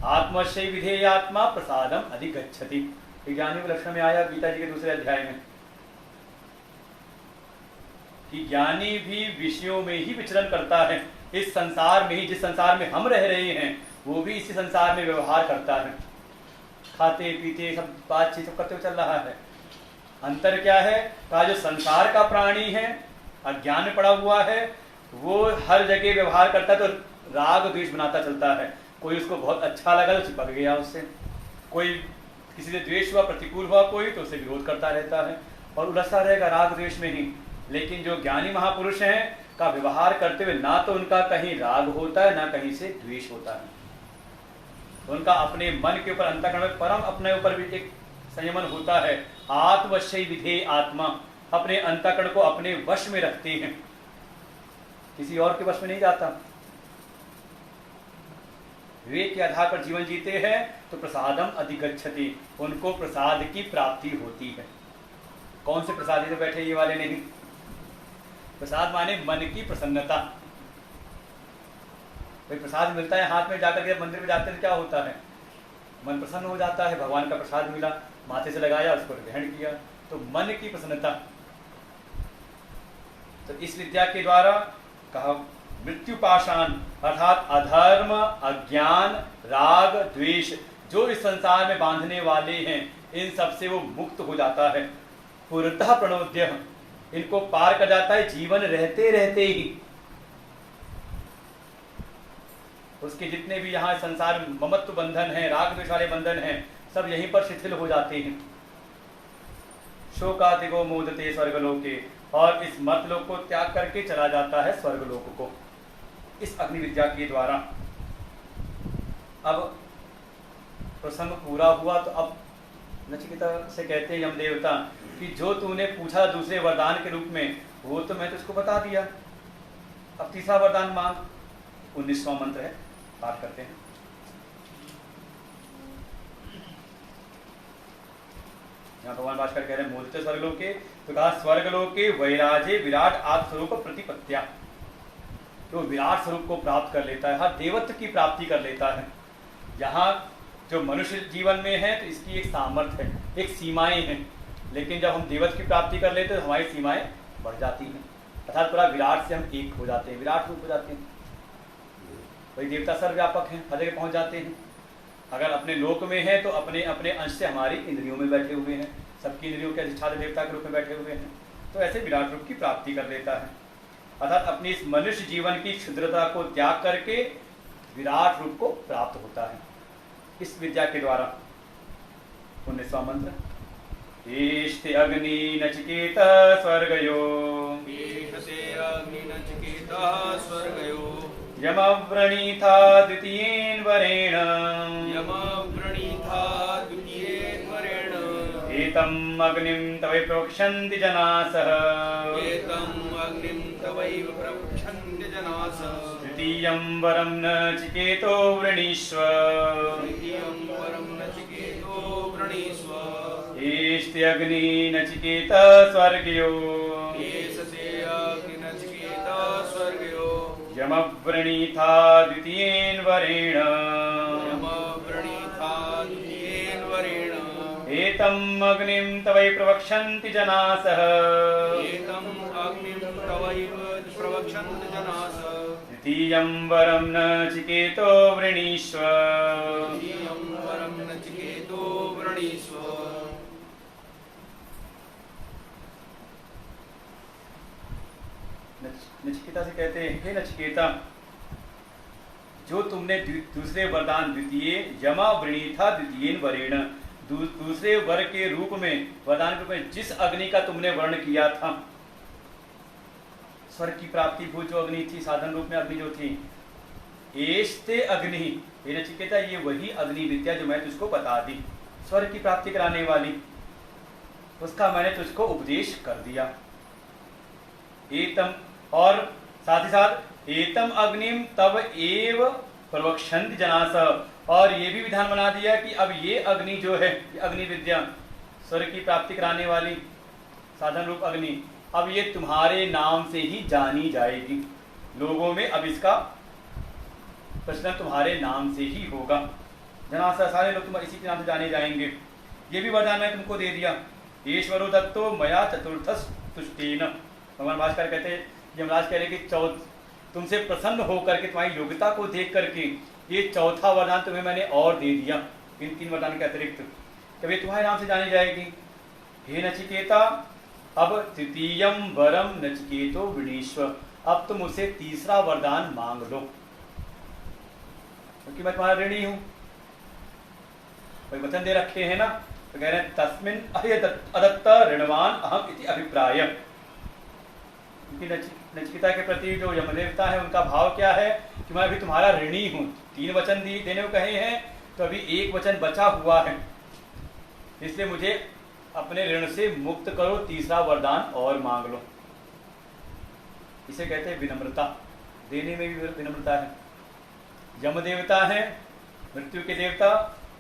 आत्मशय विधेय आत्मा प्रसादम अधिगच्छति। ज्ञानी के लक्षण में आया गीता जी के दूसरे अध्याय में कि ज्ञानी भी विषयों में ही विचरण करता है, इस संसार में ही, जिस संसार में हम रह रहे हैं वो भी इसी संसार में व्यवहार करता है, खाते पीते सब बातचीत सब करते हुए चल रहा है। अंतर क्या है का जो संसार का प्राणी है, अज्ञान में पड़ा हुआ है, वो हर जगह व्यवहार करता है तो राग द्वेष बनाता चलता है। कोई उसको बहुत अच्छा लगा तो चिपक गया उससे, कोई किसी से द्वेष हुआ, प्रतिकूल हुआ कोई तो उससे विरोध करता रहता है और उलझता रहेगा राग द्वेष में ही। लेकिन जो ज्ञानी महापुरुष हैं का व्यवहार करते हुए ना तो उनका कहीं राग होता है ना कहीं से द्वेष होता है। उनका अपने मन के ऊपर अंतःकरण में परम अपने ऊपर भी एक संयमन होता है। आत्मवश्य विधेय आत्मा, अपने अंतःकरण को अपने वश में रखते हैं, किसी और के वश में नहीं जाता। विवेक के आधार पर जीवन जीते हैं तो प्रसादम अधिगच्छति, उनको प्रसाद की प्राप्ति होती है। कौन से प्रसादी से बैठे ये वाले नहीं, प्रसाद माने मन की प्रसन्नता। कोई प्रसाद मिलता है हाथ में, जाकर के मंदिर में जाते हैं क्या होता है, मन प्रसन्न हो जाता है, भगवान का प्रसाद मिला, माथे से लगाया, उसको ग्रहण किया, तो मन की प्रसन्नता। तो इस विद्या के द्वारा कहा मृत्यु पाषाण अर्थात अधर्म, अज्ञान, राग, द्वेष जो इस संसार में बांधने वाले हैं, इन सब से वो मुक्त हो जाता है। पुरतः प्रणोद्य, इनको पार कर जाता है जीवन रहते रहते ही। उसके जितने भी यहाँ संसार में ममत्व बंधन है, राग द्वेष वाले बंधन हैं, सब यहीं पर शिथिल हो जाते हैं। शोकातिगो मोदते स्वर्गलोके, और इस मर्तलोक को त्याग करके चला जाता है स्वर्गलोक को इस अग्नि विद्या के द्वारा। अब प्रसंग पूरा हुआ तो अब नचिकेता से कहते हैं यम देवता कि जो तूने पूछा दूसरे वरदान के रूप में वो तो मैं तुझको बता दिया, अब तीसरा वरदान मांग। 19वां मंत्र है, पाठ करते हैं। यहाँ भगवान भास्कर कह रहे हैं मोदित स्वर्गलोके, तो कहा स्वर्गलोके वैराजे विराट आत्मस्वरूप प्रतिपत्त्या, तो विराट स्वरूप को प्राप्त कर लेता है, हर देवत्व की प्राप्ति कर लेता है। यहाँ जो मनुष्य जीवन में है तो इसकी एक सामर्थ्य है, एक सीमाएं हैं, लेकिन जब हम देवत्व की प्राप्ति कर लेते हैं तो हमारी सीमाएं बढ़ जाती हैं, अर्थात पूरा विराट से हम एक हो जाते हैं, विराट रूप हो जाते हैं। वही देवता सर्वव्यापक हैं, हर जगह पहुंच जाते हैं। अगर अपने लोक में है तो अपने अपने अंश से हमारी इंद्रियों में बैठे हुए हैं, सबकी इंद्रियों के अधिष्ठाता देवता के रूप में बैठे हुए हैं, तो ऐसे विराट रूप की प्राप्ति कर लेता है। अर्थात अपनी इस मनुष्य जीवन की क्षुद्रता को त्याग करके विराट रूप को प्राप्त होता है इस विद्या के द्वारा। 19वां मंत्र। ईष्टे अग्नि नचिकेत स्वर्गयो, यमव्रणीथा द्वितीयेन वरेण, एतम् अग्निं तवै प्रवक्ष्यन्ति जनासः, द्वितीयं वरं नचिकेतो वृणीष्व, ईष्टे अग्नि नचिकेत स्वर्गयो, यमव्रणीथा द्वितीयेन वरेण, एतम् अग्निं तवै प्रवक्ष्यन्ति जनासः, द्वितीयं वरं नचिकेतो वृणीष्व, नचिकेता से कहते हैं हे नचिकेता, जो तुमने दूसरे वरदान द्वितीय यमा वृणीथा द्वितीयेन वरेण, दूसरे वर के रूप में वरदान के रूप में जिस अग्नि का तुमने वर्ण किया था, स्वर्ग की प्राप्ति भूत जो अग्नि थी, साधन रूप में अग्नि जो थी, एष्टे अग्नि, हे नचिकेता ये वही अग्नि विद्या जो मैं तुझको बता दी, स्वर्ग की प्राप्ति कराने वाली, उसका मैंने तुझको उपदेश कर दिया। एतम, और साथ ही साथ एतम अग्निम तब एव प्रवक्ष्यन्ति जनास, और ये भी विधान बना दिया कि अब ये अग्नि जो है, अग्नि विद्या स्वर्ग की प्राप्ति कराने वाली साधन रूप अग्नि, अब ये तुम्हारे नाम से ही जानी जाएगी लोगों में। अब इसका प्रचलन तुम्हारे नाम से ही होगा, सारे लोग तुम इसी के नाम से जाने जाएंगे। ये भी वरदान मैंने तुमको दे दिया। ईश्वरो दत्तो मया चतुर्थस तुष्टेन। भगवान भास्कर कहते हैं, यमराज कह रहे कि तुमसे प्रसन्न होकर के तुम्हारी योग्यता को देख करके ये चौथा वरदान तुम्हें मैंने और दे दिया, इन 3 वरदान के अतिरिक्त, कभी तुम्हारे नाम से जानी जाएगी। हे नचिकेता, अब तृतीयम वरम नचिकेतो विनीश्व, अब तुम उसे तीसरा वरदान मांग लो, क्योंकि मैं तुम्हारा ऋणी हूं। कोई वचन दे रखे हैं ना, तो कह रहे हैं तस्मिन अदत्त ऋणवान अहम इति अभिप्राय। क्योंकि नचिकेता के प्रति जो यमदेवता है उनका भाव क्या है कि मैं अभी तुम्हारा ऋणी हूं। 3 वचन देने को कहे हैं, तो अभी 1 वचन बचा हुआ है, इसलिए मुझे अपने ऋण से मुक्त करो, तीसरा वरदान और मांग लो। इसे कहते हैं विनम्रता, देने में भी विनम्रता है। यम देवता है मृत्यु के देवता,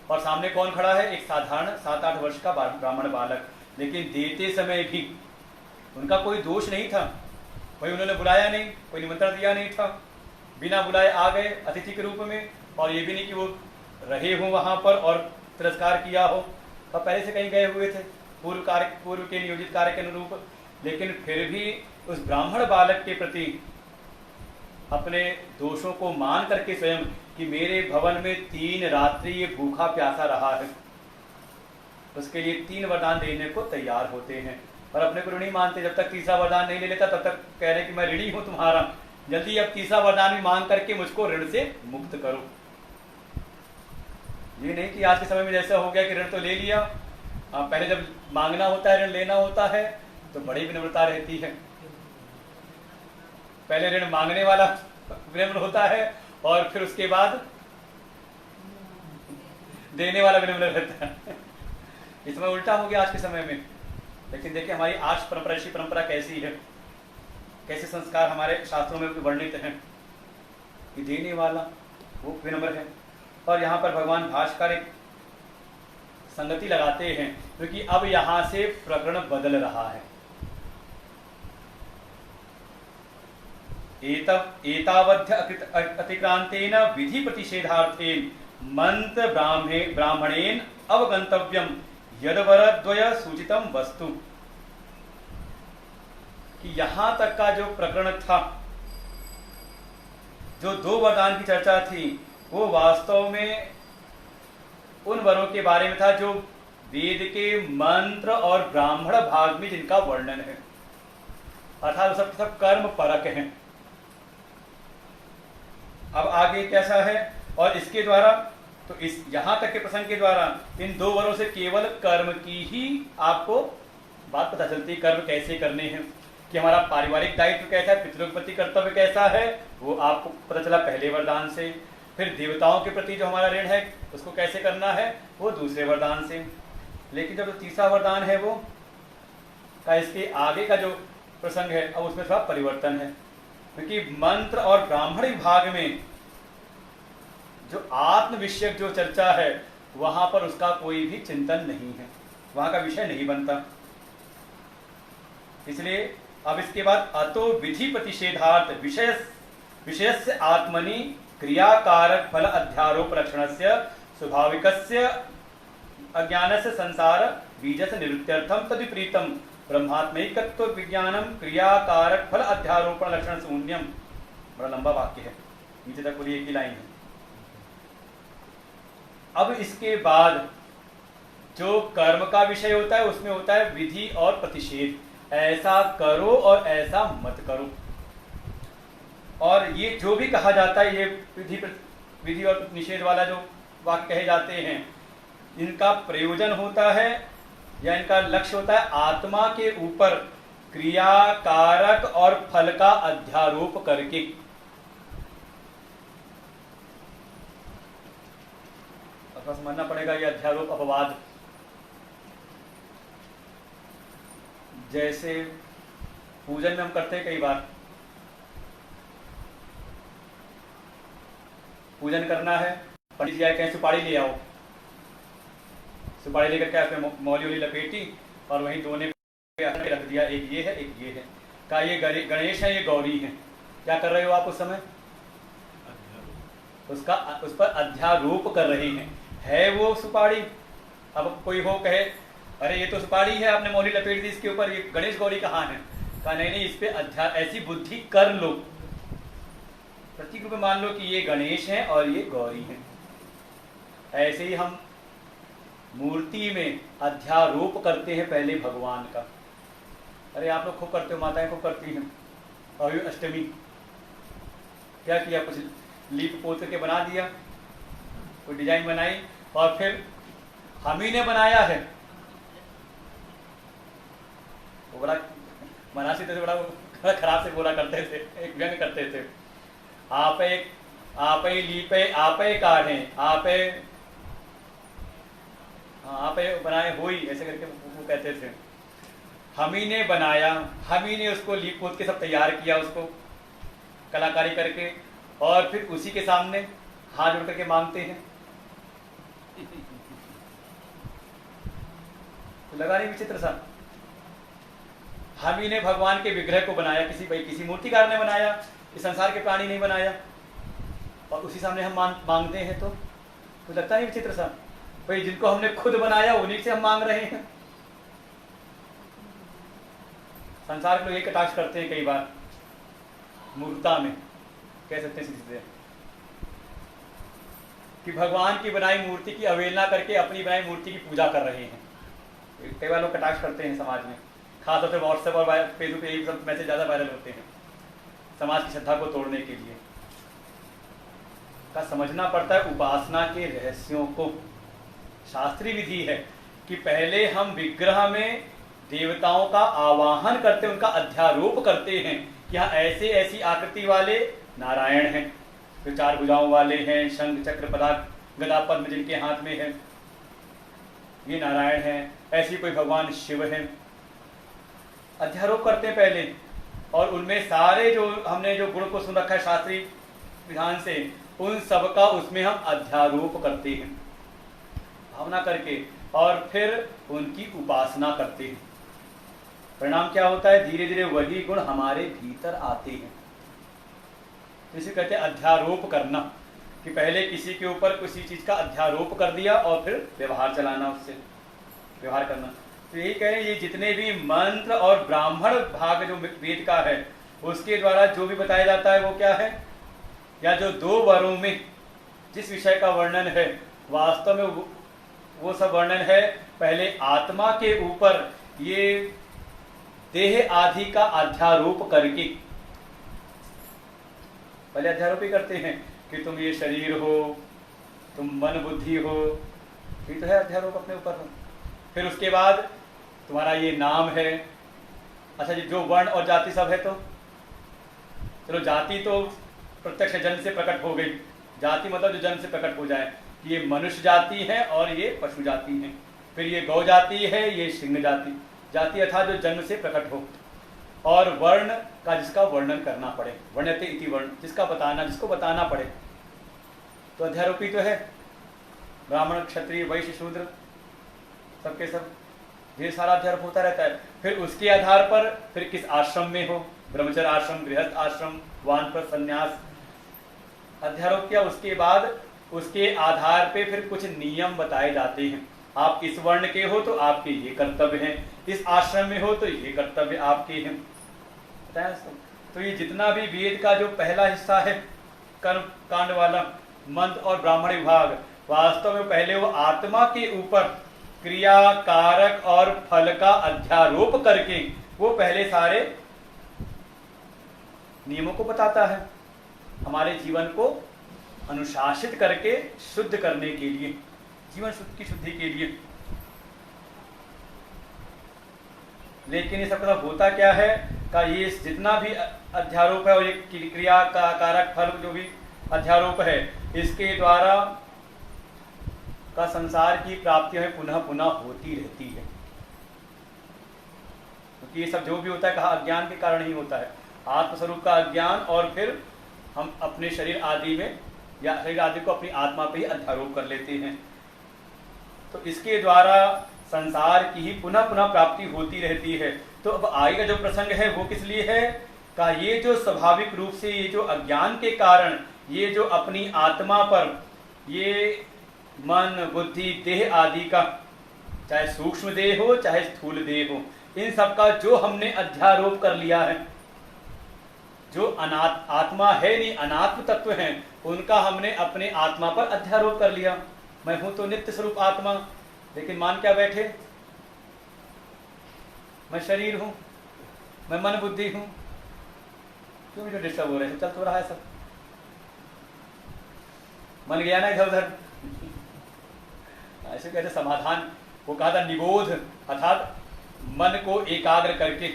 और सामने कौन खड़ा है? एक साधारण 7-8 वर्ष का ब्राह्मण बालक, लेकिन देते समय भी उनका कोई दोष नहीं था, कोई उन्होंने बुलाया नहीं, कोई निमंत्रण दिया नहीं था, बिना बुलाए आ गए अतिथि के रूप में। और ये भी नहीं कि वो रहे हो वहां पर और तिरस्कार किया हो, तो पहले से कहीं गए हुए थे पूर्व के नियोजित कार्य के अनुरूप, लेकिन फिर भी उस ब्राह्मण बालक के प्रति अपने दोषों को मान करके स्वयं कि मेरे भवन में 3 रात्रि ये भूखा प्यासा रहा है, उसके लिए 3 वरदान देने को तैयार होते हैं। और अपने को ऋणी मानते, जब तक तीसरा वरदान नहीं ले लेता तब तक कह रहे कि मैं ऋणी हूं तुम्हारा, जल्दी अब तीसरा वरदान भी मांग करके मुझको ऋण से मुक्त करो। ये नहीं कि आज के समय में जैसा हो गया कि ऋण तो ले लिया, पहले जब मांगना होता है, ऋण लेना होता है, तो बड़ी विनम्रता रहती है। पहले ऋण मांगने वाला विनम्र होता है और फिर उसके बाद देने वाला विनम्र रहता है। इस समय उल्टा हो गया आज के समय में। लेकिन देखिए हमारी आज परंपरा, ऋषि परंपरा कैसी है, कैसे संस्कार हमारे शास्त्रों में वर्णित हैं कि देने वाला वो विनम्र है। और यहाँ पर भगवान भास्कर एक संगति लगाते हैं, क्योंकि अब यहां से प्रकरण बदल रहा है। एतावध्य अतिक्रांतेन विधि प्रतिषेधार्थेन मंत्र ब्राह्मणेन अवगंतव्यम यदवरद्वय सूचितम वस्तु, कि यहां तक का जो प्रकरण था, जो 2 वरदान की चर्चा थी, वो वास्तव में उन वरों के बारे में था जो वेद के मंत्र और ब्राह्मण भाग में जिनका वर्णन है, अर्थात सब सब कर्म परक हैं। अब आगे कैसा है, और इसके द्वारा तो इस यहां तक के प्रसंग के द्वारा इन 2 वरों से केवल कर्म की ही आपको बात पता चलती है, कर्म कैसे करने हैं, कि हमारा पारिवारिक दायित्व कैसा है, पितरों के प्रति कर्तव्य कैसा है, वो आपको पता चला पहले वरदान से। फिर देवताओं के प्रति जो हमारा ऋण है उसको कैसे करना है, वो दूसरे वरदान से। लेकिन जब तीसरा वरदान है वो का इसके आगे का जो प्रसंग है, अब उसमें थोड़ा परिवर्तन है, क्योंकि मंत्र और ब्राह्मण विभाग में जो आत्म विषयक जो चर्चा है वहां पर उसका कोई भी चिंतन नहीं है, वहां का विषय नहीं बनता। इसलिए अब इसके बाद अतो विधि प्रतिषेधार्थ विषयस्य आत्मनि क्रियाकारक फल अध्यारोप लक्षणस्य स्वाभाविकस्य अज्ञानस्य संसार बीजस्य निवृत्त्यर्थम तद्विपरीतम ब्रह्मात्मैकत्व विज्ञानम क्रियाकारक फल अध्यारोपण लक्षण शून्यम। बड़ा लंबा वाक्य है, नीचे तक पूरी एक ही लाइन है। अब इसके बाद जो कर्म का विषय होता है उसमें होता है विधि और प्रतिषेध, ऐसा करो और ऐसा मत करो। और ये जो भी कहा जाता है, ये विधि और निषेध वाला जो वाक्य कहे जाते हैं, इनका प्रयोजन होता है या इनका लक्ष्य होता है आत्मा के ऊपर क्रिया कारक और फल का अध्यारोप करके। अथवा समझना पड़ेगा ये अध्यारोप अपवाद। जैसे पूजन में हम करते हैं, कई बार पूजन करना है, पंडित जी आए कहें सुपारी ले आओ, सुपारी लेकर के उसमें मौली वोली लपेटी और वहीं दोने पे रख दिया, एक ये है एक ये है। कहा ये गणेश है, ये गौरी है। क्या कर रहे हो आप उस समय? उस पर अध्यारोप कर रहे हैं। है वो सुपारी? अब कोई हो कहे अरे ये तो सुपारी है, आपने मौली लपेट दी इसके ऊपर, ये गणेश गौरी कहाँ है? कहा नहीं, इस पे ऐसी बुद्धि कर लो, प्रतीक रूप में मान लो कि ये गणेश है और ये गौरी है। ऐसे ही हम मूर्ति में अध्यारोप करते हैं पहले भगवान का। अरे आप लोग खूब करते हो, माताएं खूब करती हैं। और अष्टमी क्या किया, कुछ लीप पोत करके बना दिया, कोई डिजाइन बनाई और फिर हम ही ने बनाया है। वो बड़ा मनासी थे, बड़ा खराब से बोला करते थे, एक व्यंग करते थे। आप लीपे आप काढ़े आप बनाए होई, ऐसे करके वो कहते थे। हम ही ने बनाया, हम ही ने उसको लीप पोत के सब तैयार किया, उसको कलाकारी करके, और फिर उसी के सामने हाथ जोड़ करके मांगते हैं। तो लगा नहीं विचित्र सा? हम ही ने भगवान के विग्रह को बनाया, किसी मूर्तिकार ने बनाया, इस संसार के प्राणी नहीं बनाया, और उसी सामने हम मांगते हैं। तो लगता नहीं विचित्र सा? भाई जिनको हमने खुद बनाया उन्हीं से हम मांग रहे हैं। संसार के लोग एक कटाक्ष करते हैं कई बार, मूर्खता में कह सकते हैं सीधे, कि भगवान की बनाई मूर्ति की अवहेलना करके अपनी बनाई मूर्ति की पूजा कर रहे हैं। कई बार लोग कटाक्ष करते हैं समाज में, खासतौर से व्हाट्सएप और फेसबुक पे यही सब मैसेज ज़्यादा वायरल होते हैं समाज की श्रद्धा को तोड़ने के लिए। का समझना पड़ता है उपासना के रहस्यों को। शास्त्रीय विधि है कि पहले हम विग्रह में देवताओं का आवाहन करते, उनका अध्यारोप करते हैं कि हाँ ऐसे ऐसी आकृति वाले नारायण हैं, फिर 4 भुजाओं वाले हैं, शंख चक्र गदा पद्म जिनके हाथ में है, ये नारायण हैं, ऐसी कोई भगवान शिव हैं। अध्यारोप करते हैं पहले, और उनमें सारे जो हमने जो गुण को सुन रखा है शास्त्रीय विधान से, उन सब का उसमें हम अध्यारोप करते हैं भावना करके, और फिर उनकी उपासना करते हैं। परिणाम क्या होता है? धीरे धीरे वही गुण हमारे भीतर आते हैं। तो इसे कहते हैं अध्यारोप करना, कि पहले किसी के ऊपर किसी चीज का अध्यारोप कर दिया और फिर व्यवहार चलाना, उससे व्यवहार करना। तो यही कह रहे हैं, ये जितने भी मंत्र और ब्राह्मण भाग जो वेद का है उसके द्वारा जो भी बताया जाता है वो क्या है, या जो 2 वरों में जिस विषय का वर्णन है वास्तव में वो सब वर्णन है पहले आत्मा के ऊपर ये देह आदि का अध्यारोप करके। पहले अध्यारोप ही करते हैं कि तुम ये शरीर हो, तुम मन बुद्धि हो, ये तो है अध्यारोप अपने ऊपर हो। फिर उसके बाद तुम्हारा ये नाम है। अच्छा जी, जो वर्ण और जाति सब है, तो चलो जाति तो प्रत्यक्ष जन्म से प्रकट हो गई। जाति मतलब जो जन्म से प्रकट हो जाए, कि ये मनुष्य जाति है और ये पशु जाति है। फिर ये गौ जाति है, ये सिंह जाति, जाति अर्थात जो जन्म से प्रकट हो। और वर्ण का जिसका वर्णन करना पड़े, वर्ण्यते इति वर्ण, जिसको बताना पड़े, तो अध्यारोपी तो है। ब्राह्मण क्षत्रिय वैश्य शूद्र सबके सब ढेर सारा अध्यारोप होता रहता है। फिर उसके आधार पर फिर किस आश्रम में हो, ब्रह्मचर्य आश्रम, गृहस्थ आश्रम, वानप्रस्थ संन्यास, अध्यारोप किया। उसके बाद उसके आधार पे फिर कुछ नियम बताए जाते हैं। आप इस वर्ण के हो तो आपके ये कर्तव्य हैं, इस आश्रम में हो तो ये कर्तव्य आपके हैं। तो ये जितना भी वेद का जो पहला हिस्सा है कर्म कांड वाला, मंत्र और ब्राह्मण विभाग, वास्तव में पहले वो आत्मा के ऊपर क्रिया कारक और फल का अध्यारोप करके वो पहले सारे नियमों को बताता है, हमारे जीवन को अनुशासित करके शुद्ध करने के लिए, जीवन की शुद्धि के लिए। लेकिन ये सब होता क्या है का ये जितना भी अध्यारोप है और ये क्रिया का कारक फल जो भी अध्यारोप है, इसके द्वारा का संसार की प्राप्ति में पुनः पुनः होती रहती है। क्योंकि ये सब जो भी होता है कहा अज्ञान के कारण ही होता है, आत्मस्वरूप का अज्ञान, और फिर हम अपने शरीर आदि में या शरीर आदि को अपनी आत्मा पे ही अध्यारोप कर लेते हैं। तो इसके द्वारा संसार की ही पुनः पुनः प्राप्ति होती रहती है। तो अब आगे का जो प्रसंग है वो किस लिए है का ये जो स्वाभाविक रूप से ये जो अज्ञान के कारण ये जो अपनी आत्मा पर ये मन बुद्धि देह आदि का, चाहे सूक्ष्म देह हो चाहे स्थूल देह हो, इन सब का जो हमने अध्यारोप कर लिया है, जो आत्मा है नहीं अनात्म तत्व हैं, उनका हमने अपने आत्मा पर अध्यारोप कर लिया। मैं हूं तो नित्य स्वरूप आत्मा, लेकिन मान क्या बैठे मैं शरीर हूं, मैं मन बुद्धि हूं। क्यों मुझे डिस्टर्ब हो रहे हैं? चल तो रहा है सब, मन गया ना इधर उधर। ऐसे कहते समाधान, वो कहा था निबोध, अर्थात मन को एकाग्र करके।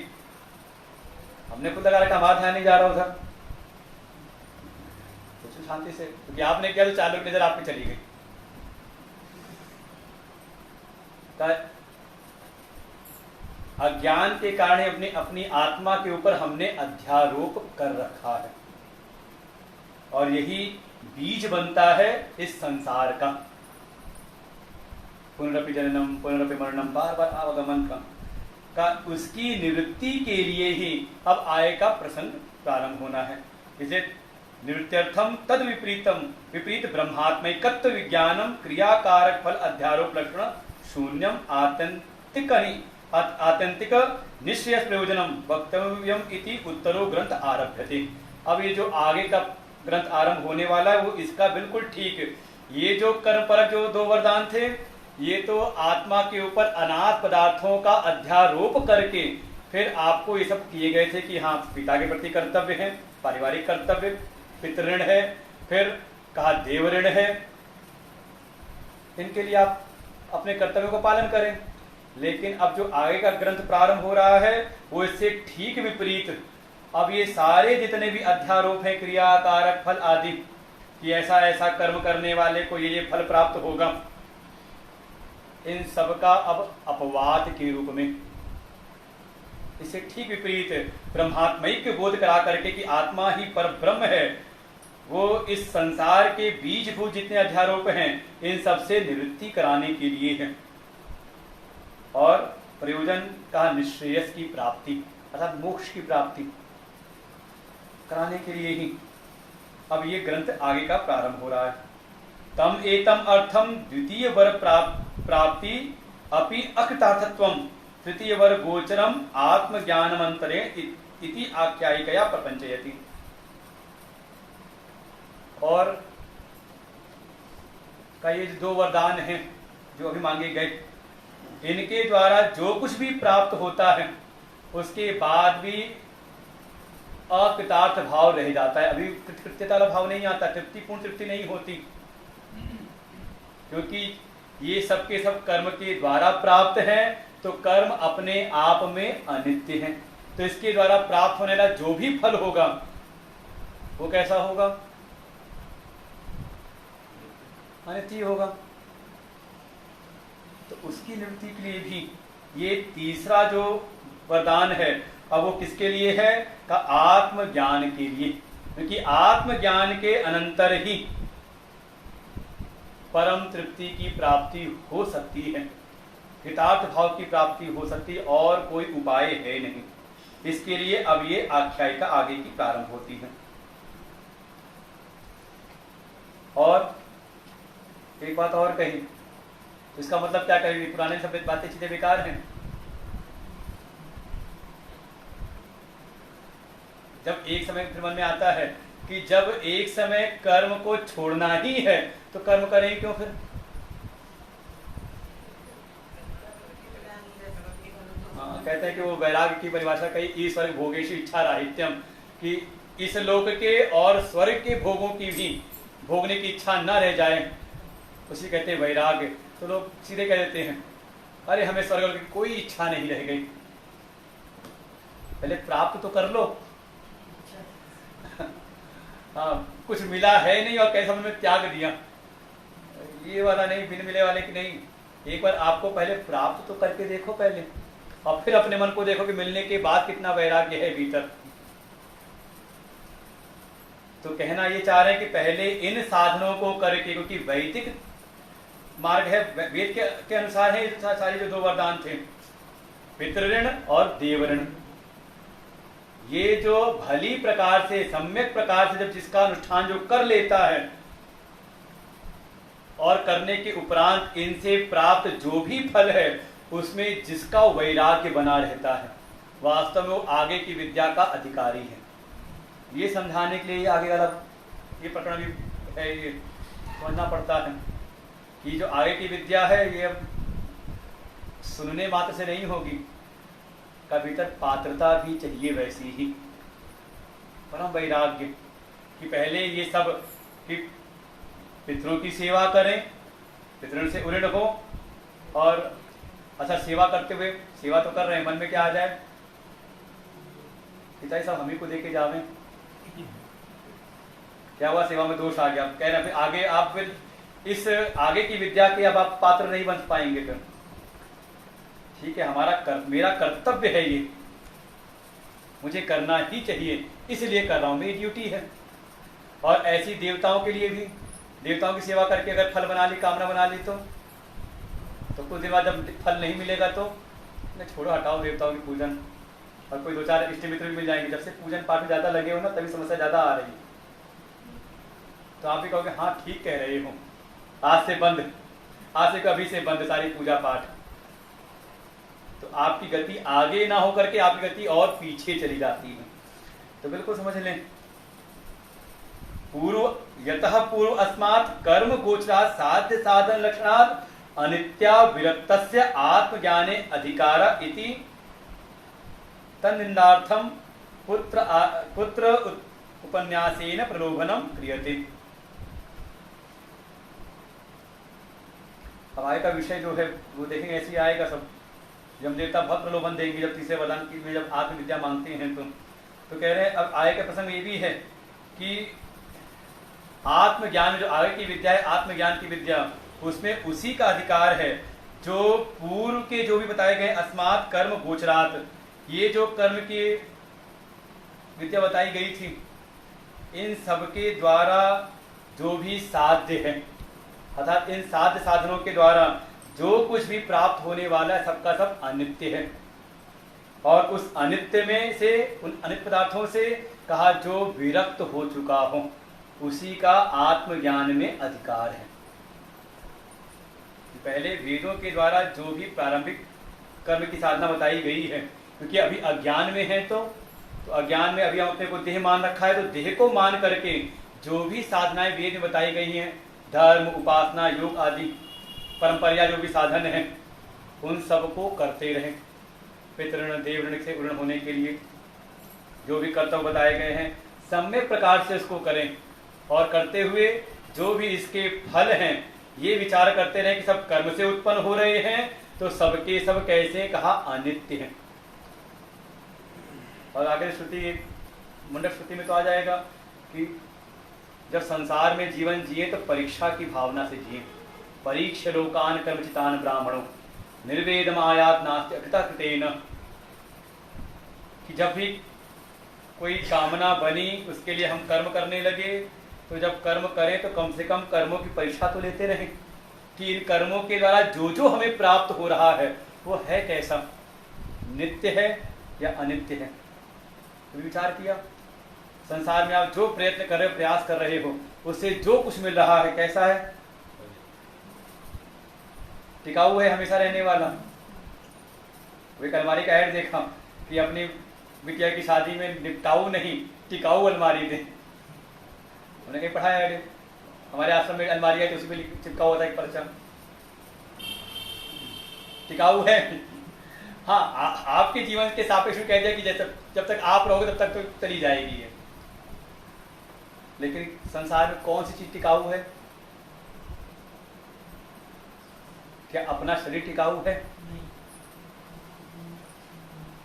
हमने खुद लगा रखा, हमारा ध्यान नहीं जा रहा उधर, कुछ शांति से, क्योंकि आपने किया तो चालू नजर आपकी चली गई। अज्ञान के कारण अपनी अपनी आत्मा के ऊपर हमने अध्यारोप कर रखा है, और यही बीज बनता है इस संसार का, पुनरपि जननम पुनरपि मरणम, बार बार आवागमन का उसकी निवृत्ति के लिए ही अब आय का प्रसंग प्रारंभ होना है। इसे निवृत्त्यर्थम तद विपरीतम विपरीत ब्रह्मात्मैकत्व विज्ञानम क्रियाकारक फल अध्यारोप लक्षण शून्यम आत्यंतिक निश्चय प्रयोजनम वक्तव्यम इति उत्तरो ग्रंथ आरभ्यते। अब ये जो आगे का ग्रंथ आरंभ होने वाला है वो इसका बिल्कुल ठीक, ये जो कर्म परक जो 2 वरदान थे, ये तो आत्मा के ऊपर अनाथ पदार्थों का अध्यारोप करके फिर आपको ये सब किए गए थे कि हाँ पिता के प्रति कर्तव्य है, पारिवारिक कर्तव्य, पितृण है, फिर कहा देव ऋण है, इनके लिए आप अपने कर्तव्यों का पालन करें। लेकिन अब जो आगे का ग्रंथ प्रारंभ हो रहा है वो इससे ठीक विपरीत, अब ये सारे जितने भी अध्यारोप हैं क्रिया कारक फल आदि, कि ऐसा ऐसा कर्म करने वाले को ये फल प्राप्त होगा, इन सब का अब अपवाद के रूप में इससे ठीक विपरीत ब्रह्मात्मैक्य बोध करा करके कि आत्मा ही पर ब्रह्म है, वो इस संसार के बीजभूत जितने अध्यारोप हैं इन सब से निवृत्ति कराने के लिए है, और प्रयोजन का निश्रेयस की प्राप्ति अर्थात मोक्ष की प्राप्ति कराने के लिए ही अब ये ग्रंथ आगे का प्रारंभ हो रहा है। तम एतम अर्थम द्वितीय वर प्राप्ति अपि अकृतार्थत्वम तृतीय वर गोचरम आत्मज्ञानमंतरे इति आख्यायिकया प्रपंचयति। और का ये 2 वरदान हैं जो अभी मांगे गए, इनके द्वारा जो कुछ भी प्राप्त होता है उसके बाद भी अकृतार्थ भाव रह जाता है, अभी कृत्यता वाला भाव नहीं आता, तृप्तिपूर्ण तृप्ति नहीं होती, क्योंकि ये सब के सब कर्म के द्वारा प्राप्त हैं, तो कर्म अपने आप में अनित्य है, तो इसके द्वारा प्राप्त होने वाला जो भी फल होगा वो कैसा होगा? अनित्य होगा। तो उसकी निवृत्ति के लिए भी ये तीसरा जो वरदान है अब वो किसके लिए है? का आत्मज्ञान के लिए, क्योंकि आत्मज्ञान के अनंतर ही परम तृप्ति की प्राप्ति हो सकती है, कृतार्थ भाव की प्राप्ति हो सकती है, और कोई उपाय है नहीं। इसके लिए अब ये आख्यायिका आगे की प्रारंभ होती है। और एक बात और कही, तो इसका मतलब क्या कहेगी? पुराने सब बातें चीजें बेकार हैं। जब एक समय फिर मन में आता है कि जब एक समय कर्म को छोड़ना ही है तो कर्म करें क्यों फिर? हाँ, कहते हैं कि वो वैराग्य की परिभाषा कही ईश्वर भोगेशु इच्छा राहित्यम, कि इस लोक के और स्वर्ग के भोगों की भी भोगने की इच्छा न रह जाए, उसी कहते हैं वैराग्य। तो लोग सीधे कह देते हैं अरे हमें स्वर्ग की कोई इच्छा नहीं रह गई। पहले प्राप्त तो कर लो। हाँ, कुछ मिला है नहीं और कैसे हमने त्याग दिया, ये वाला नहीं, बिन मिले वाले की नहीं। एक बार आपको पहले प्राप्त तो करके देखो पहले, और फिर अपने मन को देखो कि मिलने के बाद कितना वैराग्य है भीतर। तो कहना ये चाह रहे हैं कि पहले इन साधनों को करके, क्योंकि वैदिक मार्ग है, वेद के अनुसार है सारे जो 2 वरदान थे, पितृऋण और देवऋण। ये जो भली प्रकार से, सम्यक प्रकार से जब जिसका अनुष्ठान जो कर लेता है और करने के उपरांत इनसे प्राप्त जो भी फल है उसमें जिसका वैराग्य बना रहता है, वास्तव में वो आगे की विद्या का अधिकारी है। ये समझाने के लिए आगे वाला ये प्रकरण भी है, ये समझना पड़ता है कि जो आगे की विद्या है ये अब सुनने मात्र से नहीं होगी, का भीतर पात्रता भी चाहिए वैसी ही, परम वैराग्य कि पहले ये सब कि पितरों की सेवा करें, पितरों से उऋण हो, और अच्छा सेवा करते हुए, सेवा तो कर रहे हैं, मन में क्या आ जाए, पिताजी साहब हम ही को देके जावें, क्या हुआ सेवा में दोष आ गया, कह रहे हैं आगे आप फिर इस आगे की विद्या के अब आप पात्र नहीं बन पाएंगे। फिर ठीक है, मेरा कर्तव्य है ये, मुझे करना ही चाहिए, इसलिए कर रहा हूं, मेरी ड्यूटी है। और ऐसी देवताओं के लिए भी, देवताओं की सेवा करके अगर फल बना ली, कामना बना ली तो कुछ दिन बाद जब फल नहीं मिलेगा तो छोड़ो, हटाओ देवताओं की पूजन, और कोई 2-4 इष्ट मित्र भी मिल जाएंगे। जब से पूजन पाठ में ज्यादा लगे हो ना तभी समस्या ज्यादा आ रही है, तो आप भी कहोगे हाँ ठीक कह रहे हो, आज से बंद, आज से कभी से बंद सारी पूजा पाठ, तो आपकी गति आगे ना हो करके आपकी गति और पीछे चली जाती है। तो बिल्कुल समझ लें, यतः पूर्व अस्मात् कर्म गोचरात् साध्य साधन लक्षणात् अनित्या विरक्तस्य आत्मज्ञाने अधिकार इति तन्निंदार्थम पुत्र उपन्यासेन प्रलोभनम क्रियते। हमारे का विषय जो है वो देखेंगे ऐसे ही आएगा सब, जब देवता बहुत प्रलोभन देंगे जब तीसरे वरदान में जब आत्मविद्या मांगते हैं तो कह रहे हैं अब आगे का प्रसंग ये भी है कि आत्मज्ञान जो आगे की विद्या है, आत्मज्ञान की विद्या, उसमें उसी का अधिकार है जो पूर्व के जो भी बताए गए अस्मात् कर्म गोचरात्, ये जो कर्म की विद्या बताई गई थी, इन सबके द्वारा जो भी साध्य है, अर्थात इन साध्य साधनों के द्वारा जो कुछ भी प्राप्त होने वाला है सबका सब अनित्य है, और उस अनित्य में से, उन अनित्य पदार्थों से कहा जो विरक्त हो चुका हो उसी का आत्मज्ञान में अधिकार है। पहले वेदों के द्वारा जो भी प्रारंभिक कर्म की साधना बताई गई है, क्योंकि अभी अज्ञान में है तो अज्ञान में अभी हम अपने को देह मान रखा है, तो देह को मान करके जो भी साधनाएं वेद में बताई गई हैं, धर्म, उपासना, योग आदि परंपरा जो भी साधन हैं, उन सब को करते रहें। पितृण देवऋण से उऋण होने के लिए जो भी कर्तव्य बताए गए हैं सम्यक प्रकार से उसको करें, और करते हुए जो भी इसके फल हैं ये विचार करते रहें कि सब कर्म से उत्पन्न हो रहे हैं, तो सबके सब कैसे कहा अनित्य हैं। और आगे श्रुति, मुंडक श्रुति में तो आ जाएगा कि जब संसार में जीवन जिए तो परीक्षा की भावना से जिए। परीक्ष लोकान कर्मचितान ब्राह्मणों निर्वेदम आयात नास्ति अकृता कृतेन, कि जब भी कोई कामना बनी उसके लिए हम कर्म करने लगे, तो जब कर्म करें तो कम से कम कर्मों की परीक्षा तो लेते रहें कि इन कर्मों के द्वारा जो जो हमें प्राप्त हो रहा है वो है कैसा, नित्य है या अनित्य है। तो विचार किया, संसार में आप जो प्रयत्न कर रहे हो, प्रयास कर रहे हो, उससे जो कुछ मिल रहा है कैसा है, टिकाऊ है, हमेशा रहने वाला। वो अलमारी का ऐड देखा कि अपनी बिटिया की शादी में निपटाऊ नहीं टिकाऊ अलमारी दे, उन्हें कहीं पढ़ाया ऐड। हमारे आश्रम में अलमारी है तो उसी पे चिपका होता है एक पर्चा, टिकाऊ है। हाँ, आपके जीवन के सापेक्ष कह दिया कि जब तक आप रहोगे तब तक तो चली जाएगी है, लेकिन संसार में कौन सी चीज टिकाऊ है? क्या अपना शरीर टिकाऊ है?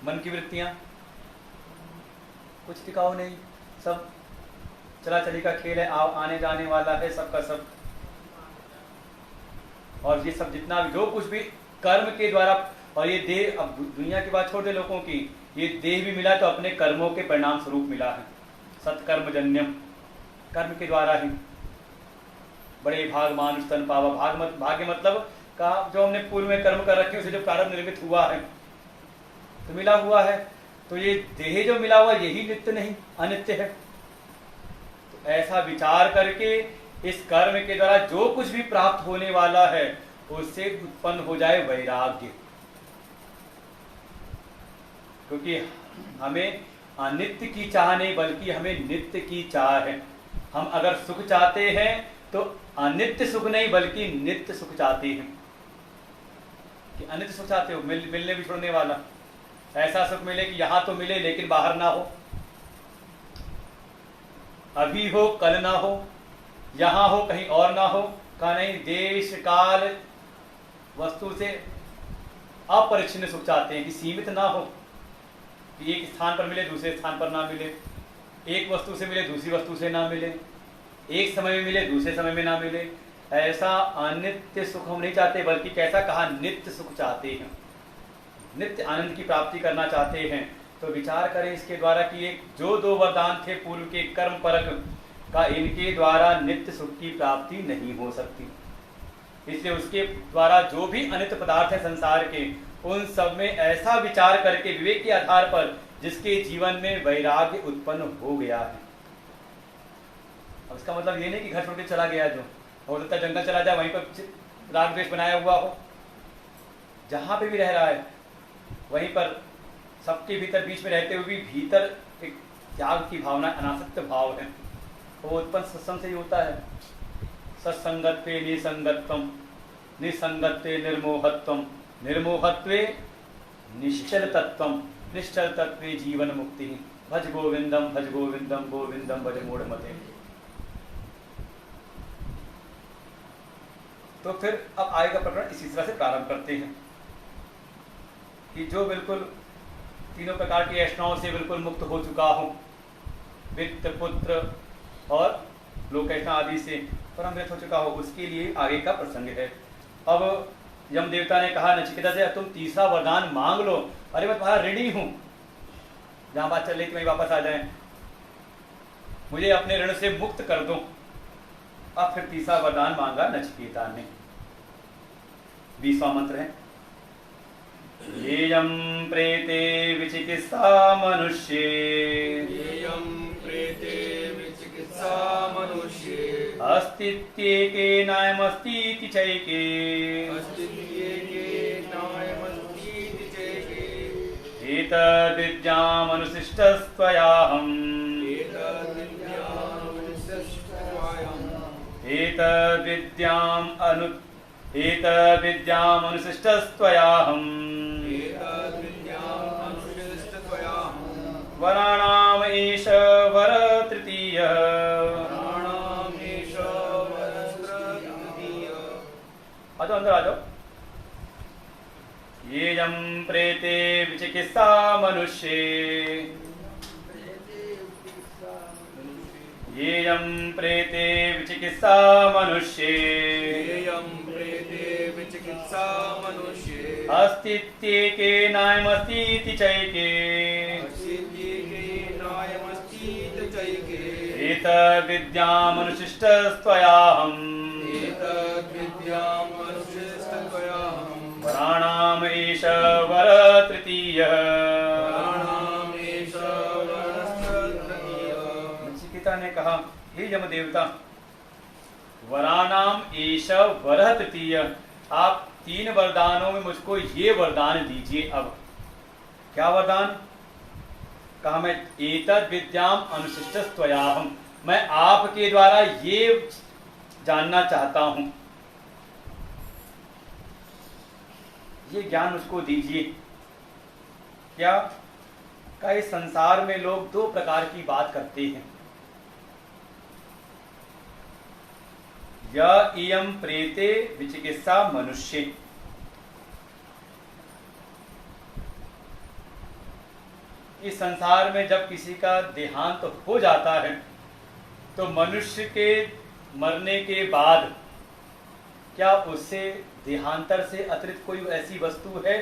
मन की वृत्तियां कुछ टिकाऊ नहीं, सब चला चली का खेल है, आने जाने वाला है सबका सब। और ये सब जितना भी जो कुछ भी कर्म के द्वारा, और ये देह, अब दुनिया की बात छोड़ दे लोगों की, ये देह भी मिला तो अपने कर्मों के परिणाम स्वरूप मिला है, सत्कर्म जन्यम, कर्म के द्वारा ही। बड़े भाग मानुष तन पावा। भाग्य मतलब का जो हमने पूर्व में कर्म कर रखे उसे जो प्रारब्ध निर्मित हुआ है तो मिला हुआ है। तो ये देह जो मिला हुआ यही नित्य नहीं अनित्य है। तो ऐसा विचार करके इस कर्म के द्वारा जो कुछ भी प्राप्त होने वाला है उससे उत्पन्न हो जाए वैराग्य, क्योंकि हमें अनित्य की चाह नहीं बल्कि हमें नित्य की चाह है। हम अगर सुख चाहते हैं तो अनित्य सुख नहीं बल्कि नित्य सुख चाहते हैं। कि अनित्य सुख चाहते हो मिलने भी छोड़ने वाला, ऐसा सुख मिले कि यहां तो मिले लेकिन बाहर ना हो, अभी हो कल ना हो, यहां हो कहीं और ना हो। का नहीं, देश काल वस्तु से अपरिच्छिन्न सुख चाहते हैं कि सीमित ना हो, कि एक स्थान पर मिले दूसरे स्थान पर ना मिले, एक वस्तु से मिले दूसरी वस्तु से ना मिले, एक समय में मिले दूसरे समय में ना मिले। ऐसा अनित्य सुख हम नहीं चाहते बल्कि कैसा कहा, नित्य सुख चाहते हैं, नित्य आनंद की प्राप्ति करना चाहते हैं। तो विचार करें इसके द्वारा कि एक जो दो वरदान थे पूर्व के कर्म परक का, इनके द्वारा नित्य सुख की प्राप्ति नहीं हो सकती। इसलिए उसके द्वारा जो भी अनित्य पदार्थ है संसार के, उन सब में ऐसा विचार करके विवेक के आधार पर जिसके जीवन में वैराग्य उत्पन्न हो गया है। अब इसका मतलब ये नहीं कि घर छोड़ के चला गया, जो हो सकता है जंगल चला जाए वहीं पर राग द्वेष बनाया हुआ हो, जहां पे भी रह रहा है वहीं पर सबके भीतर बीच में रहते हुए भी भीतर एक त्याग की भावना, अनासक्त भाव है, वो उत्पन्न सत्संग से ही होता है। सत्संगत्वे निसंगत्वम, निसंगत्वे निर्मोहत्वम, निर्मोहत्वे निश्चल तत्वम, निश्चल तत्वे जीवन मुक्ति। भज गोविंदम भज गोविंदम गोविंदम भज मूढ़मते। तो फिर अब आगे का प्रकरण इसी तरह से प्रारंभ करते हैं कि जो बिल्कुल तीनों प्रकार की ऐष्णाओं से बिल्कुल मुक्त हो चुका हूं, वित्त पुत्र और लोकैष्णा आदि से परमृत हो चुका हो, उसके लिए आगे का प्रसंग है। अब यम देवता ने कहा नचिकेता से तुम तीसरा वरदान मांग लो। अरे मैं तुम्हारा ऋणी हूं, जहां बात चल रही थी वहीं वापस आ जाए, मुझे अपने ऋण से मुक्त कर दो। अब फिर तीसरा वरदान मांगा नचिकेता ने। 20वां मंत्र है, येयं प्रेते विचिकित्सा मनुष्ये, येयं प्रेते विचिकित्सा मनुष्ये, अस्तित्वेके नायमस्तीति चैके, अस्तित्वेके नायमस्तीति चैके, एतद्विद्यामनुशिष्टस्त्वयाहम्, एतद्विद्यामनुशिष्टस्त्वयाहम्, वराणाम एष वर तृतीयः, आ जाओ अंदर आ जाओ। येयं प्रेते विचिकित्सा मनुष्ये, येयं प्रेते विचिकित्सा मनुष्ये, येयं प्रेते विचिकित्सा मनुष्ये, अस्तित्वेके नायमस्तीति चैके, अस्तित्वेके नायमस्तीति चैके, एतद्विद्यामनुशिष्टस्त्वयाहम्, एतद्विद्यामनुशिष्टस्त्वयाहम्, वराणाम एष वर तृतीयः, वराणामेष वरस्तृतीयः। नचिकेता ने कहा, हे यम देवता, वरानाम एष वरः तृतीय, आप 3 वरदानों में मुझको ये वरदान दीजिए। अब क्या वरदान? कहा मैं एतद् विद्याम अनुशिष्टस्त्वयाहम्, मैं आपके द्वारा ये जानना चाहता हूं, ये ज्ञान मुझको दीजिए। क्या? का इस संसार में लोग 2 प्रकार की बात करते हैं। या इयं प्रेते विचिकित्सा मनुष्य, इस संसार में जब किसी का देहांत हो जाता है तो मनुष्य के मरने के बाद क्या उससे देहांतर से अतिरिक्त कोई ऐसी वस्तु है?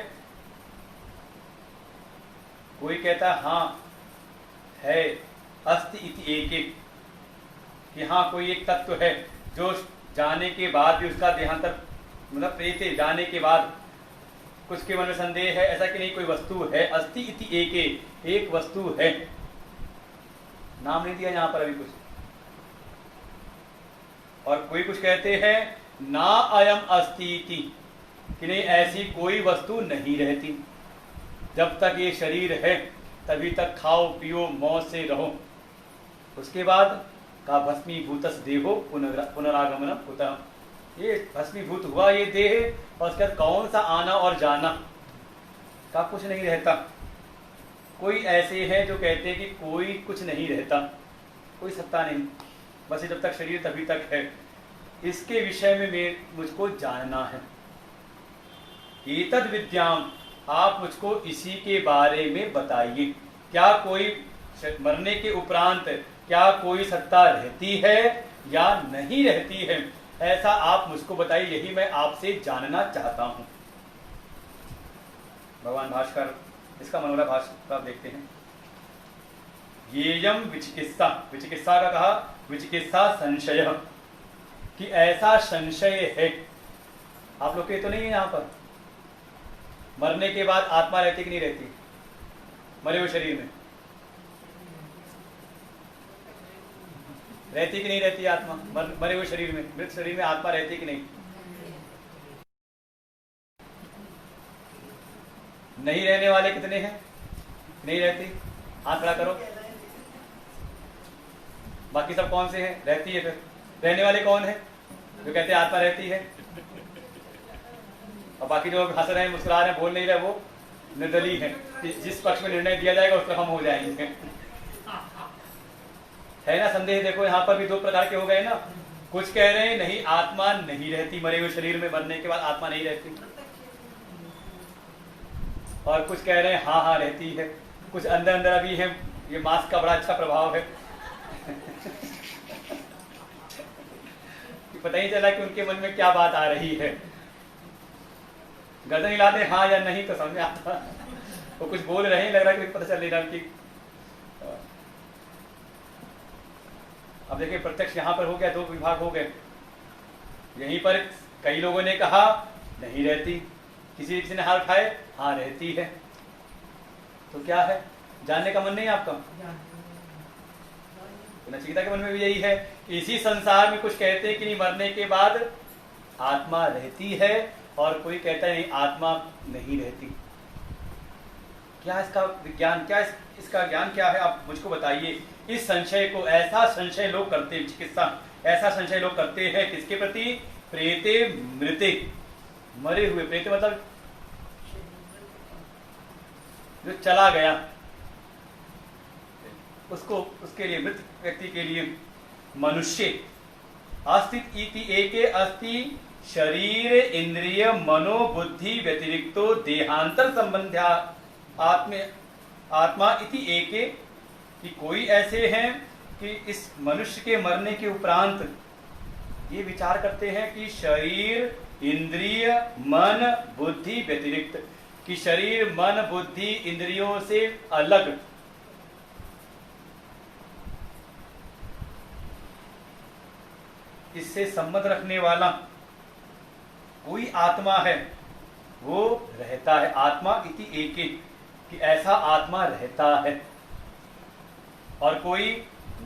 कोई कहता हाँ है, अस्ति इति एके, कि हाँ कोई एक तत्व है जो जाने के बाद भी उसका देहांतर, मतलब प्रेते जाने के बाद कुछ के मन में संदेह है ऐसा कि नहीं, कोई वस्तु है, अस्ति इति एके, एक वस्तु है, नाम नहीं दिया यहां पर अभी कुछ। और कोई कुछ कहते हैं ना अयम अस्ति इति, कि नहीं ऐसी कोई वस्तु नहीं रहती, जब तक ये शरीर है तभी तक खाओ पियो मौज से रहो, उसके बाद का भस्मीभूतस देहो पुनरागमन कुतः, ये भस्मीभूत हुआ ये देह और उसके बाद कौन सा आना और जाना का कुछ नहीं रहता। कोई ऐसे है जो कहते हैं कि कोई कुछ नहीं रहता, कोई सत्ता नहीं, बस जब तक शरीर तभी तक है। इसके विषय में मुझको जानना है। एतद विद्याम, आप मुझको इसी के बारे में बताइए, क्या कोई मरने के उपरांत क्या कोई सत्ता रहती है या नहीं रहती है, ऐसा आप मुझको बताइए, यही मैं आपसे जानना चाहता हूं। भगवान भास्कर इसका मनोरा भाष्य आप देखते हैं। येयम विचिकित्सा, विचिकित्सा का कहा विचिकित्सा संशय, कि ऐसा संशय है। आप लोग के तो नहीं है यहां पर, मरने के बाद आत्मा रहती कि नहीं रहती, मरे हुए शरीर में रहती कि नहीं रहती आत्मा, मरे हुए शरीर में, मृत शरीर में आत्मा रहती कि नहीं? नहीं रहने वाले कितने हैं? नहीं रहती, हाथ खड़ा करो। बाकी सब कौन से हैं? रहती है। फिर रहने वाले कौन है जो कहते हैं आत्मा रहती है? और बाकी जो हंस रहे हैं, मुस्कुरा रहे हैं, बोल नहीं रहे, वो निर्दलीय है। जिस पक्ष में निर्णय दिया जाएगा उस पर हम हो जाएंगे। है ना संदेह? देखो यहाँ पर भी दो प्रकार के हो गए ना। कुछ कह रहे हैं नहीं, आत्मा नहीं रहती, मरे हुए शरीर में मरने के बाद आत्मा नहीं रहती, और कुछ कह रहे हैं हाँ हाँ रहती है। कुछ अंदर अंदर अभी है, ये मास्क का बड़ा अच्छा प्रभाव है। पता ही चला कि उनके मन में क्या बात आ रही है। गर्दन हिलाते हाँ या नहीं तो समझ में आता, वो कुछ बोल रहे हैं, लग रहा है कि पता चल नहीं रहा कि। अब देखिए प्रत्यक्ष यहाँ पर हो गया, दो विभाग हो गए। यहीं पर कई लोगों ने कहा नहीं रहती, किसी ने हाथ उठाए हाँ रहती है। तो क्या है, जानने का मन नहीं है आपका? तो नचिकेता के मन में भी यही है कि इसी संसार में कुछ कहते हैं कि नहीं, मरने के बाद आत्मा रहती है, और कोई कहता है नहीं आत्मा नहीं रहती। क्या इसका विज्ञान, क्या इसका ज्ञान क्या है, आप मुझको बताइए। इस संशय को, ऐसा संशय लोग करते हैं, चिकित्सा ऐसा संशय लोग करते हैं किसके प्रति? प्रेते मृते, मरे हुए। प्रेते मतलब जो चला गया, उसको, उसके लिए, मृत व्यक्ति के लिए। मनुष्य अस्तित्व इति एके अस्ति शरीर इंद्रिय मनो बुद्धि व्यतिरिक्तो देहांतर संबंध्या आत्मा इति एके, कि कोई ऐसे हैं कि इस मनुष्य के मरने के उपरांत ये विचार करते हैं कि शरीर इंद्रिय मन बुद्धि व्यतिरिक्त, कि शरीर मन बुद्धि इंद्रियों से अलग इससे संबंध रखने वाला कोई आत्मा है, वो रहता है। आत्मा इति एके, कि ऐसा आत्मा रहता है। और कोई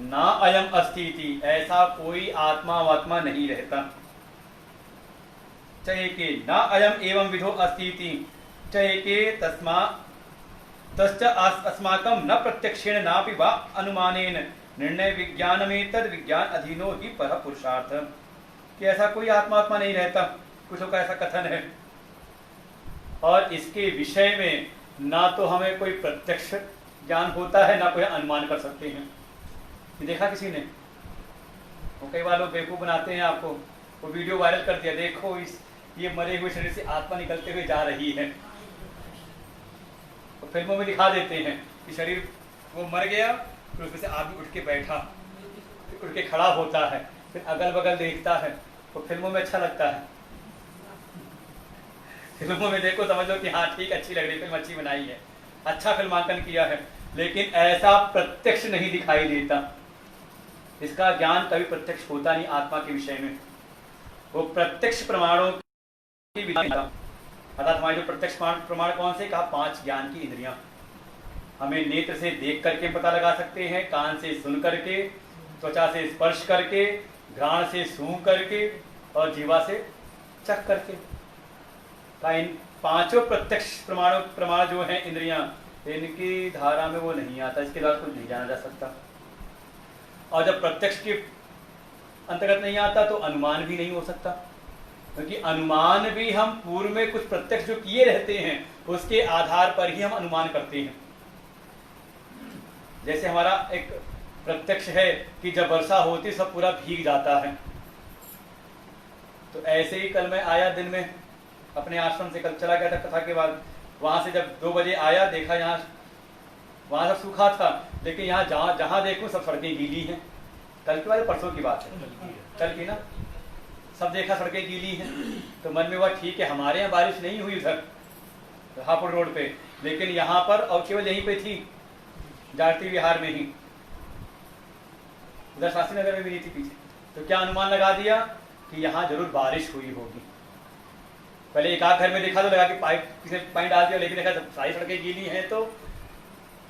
ना अयम अस्ति इति, ऐसा कोई आत्मा वात्मा नहीं रहता। चाहे के ना अयम एवं विधो अस्ति इति, चाहे के तस्मा तश्च अस्माकं न प्रत्यक्षेण नापि वा अनुमानेन निर्णय विज्ञान में तद विज्ञान अधीनो ही पर पुरुषार्थ, कि ऐसा कोई आत्मा नहीं रहता। कुछ का ऐसा कथन है, और इसके विषय में ना तो हमें कोई प्रत्यक्ष ज्ञान होता है, ना कोई अनुमान कर सकते हैं। ये देखा किसी ने? वो कई बार लोग बेवकूफ बनाते हैं आपको, वो वीडियो वायरल कर दिया, देखो इस ये मरे हुए शरीर से आत्मा निकलते हुए जा रही है। तो फिल्मों में दिखा देते हैं कि शरीर वो मर गया, फिर उसमें से आदमी उठ के बैठा, फिर उठ के खड़ा होता है, फिर अगल बगल देखता है। तो फिल्मों में अच्छा लगता है, फिल्मों में देखो समझ लो कि हाँ ठीक, अच्छी लग रही फिल्म, अच्छी बनाई है, अच्छा फिल्मांकन किया है, लेकिन ऐसा प्रत्यक्ष नहीं दिखाई देता। इसका ज्ञान कभी प्रत्यक्ष होता नहीं आत्मा के विषय में। वो प्रत्यक्ष प्रमाणों की विधान, अर्थात हमारे जो प्रत्यक्ष प्रमाण कौन से, कहा 5 ज्ञान की इंद्रियां। हमें नेत्र से देख करके पता लगा सकते हैं, कान से सुन करके, त्वचा से स्पर्श करके, घ्राण से सूंघ करके और जीवा से चख करके। का इन 5 प्रत्यक्ष प्रमाण जो हैं इंद्रियां, इनकी धारा में वो नहीं आता, इसके द्वारा कुछ नहीं जाना जा सकता। और जब प्रत्यक्ष के अंतर्गत नहीं आता तो अनुमान भी नहीं हो सकता, क्योंकि अनुमान भी हम पूर्व में कुछ प्रत्यक्ष जो किए रहते हैं उसके आधार पर ही हम अनुमान करते हैं। जैसे हमारा एक प्रत्यक्ष है कि जब वर्षा होती सब पूरा भीग जाता है, तो ऐसे ही कल मैं आया दिन में अपने आश्रम से, कल चला गया था कथा के बाद, वहां से जब 2 बजे आया, देखा यहाँ वहां सब सूखा था, लेकिन यहाँ जहां देखूं सब सड़कें गीली हैं। कल की बात, परसों की बात है, कल की ना, सब देखा सड़कें गीली हैं, तो मन में हुआ ठीक है हमारे यहाँ बारिश नहीं हुई उधर हापुड़ रोड पे, लेकिन यहाँ पर और केवल यहीं पे थी, जागती विहार में ही, उधर शास्त्री नगर में भी नहीं थी पीछे। तो क्या अनुमान लगा दिया कि यहाँ जरूर बारिश हुई होगी। पहले एक आध घर में देखा तो लगा कि पाइप किसी ने पानी डाल दिया, लेकिन देखा सारी सड़कें गीली हैं। तो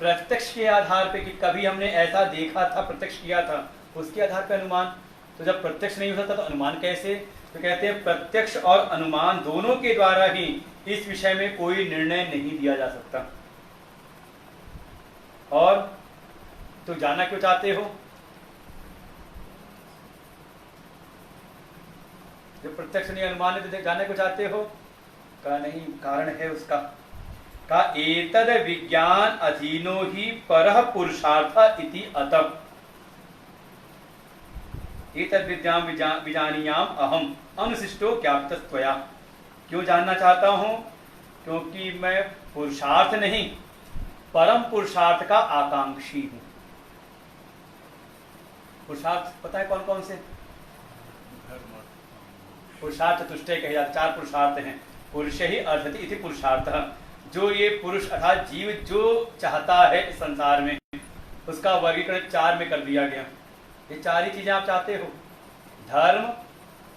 प्रत्यक्ष के आधार पे कि कभी हमने ऐसा देखा था, प्रत्यक्ष किया था, उसके आधार पे अनुमान। तो जब प्रत्यक्ष नहीं हो सकता तो अनुमान कैसे? तो कहते हैं प्रत्यक्ष और अनुमान दोनों के द्वारा ही इस विषय में कोई निर्णय नहीं दिया जा सकता। और तो जानना क्यों चाहते हो? जो प्रत्यक्ष नहीं अनुमान है तो जानना क्यों चाहते हो? का नहीं, कारण है उसका। का एतद विज्ञान अधीनो ही परः पुरुषार्थ इति अतः एतद विद्याम विजानीयाम अहम अनुशिष्टो ज्ञापितस्त्वया। क्यों जानना चाहता हूं? क्योंकि मैं पुरुषार्थ नहीं परम पुरुषार्थ का आकांक्षी हूं। पुरुषार्थ पता है कौन कौन से? पुरुषार्थ चतुष्टय कहे जाते, 4 पुरुषार्थ हैं। पुरुष ही अर्हति इति पुरुषार्थ। जो ये पुरुष अर्थात जीव जो चाहता है इस संसार में, उसका वर्गीकरण 4 में कर दिया गया। ये 4 ही चीजें आप चाहते हो, धर्म,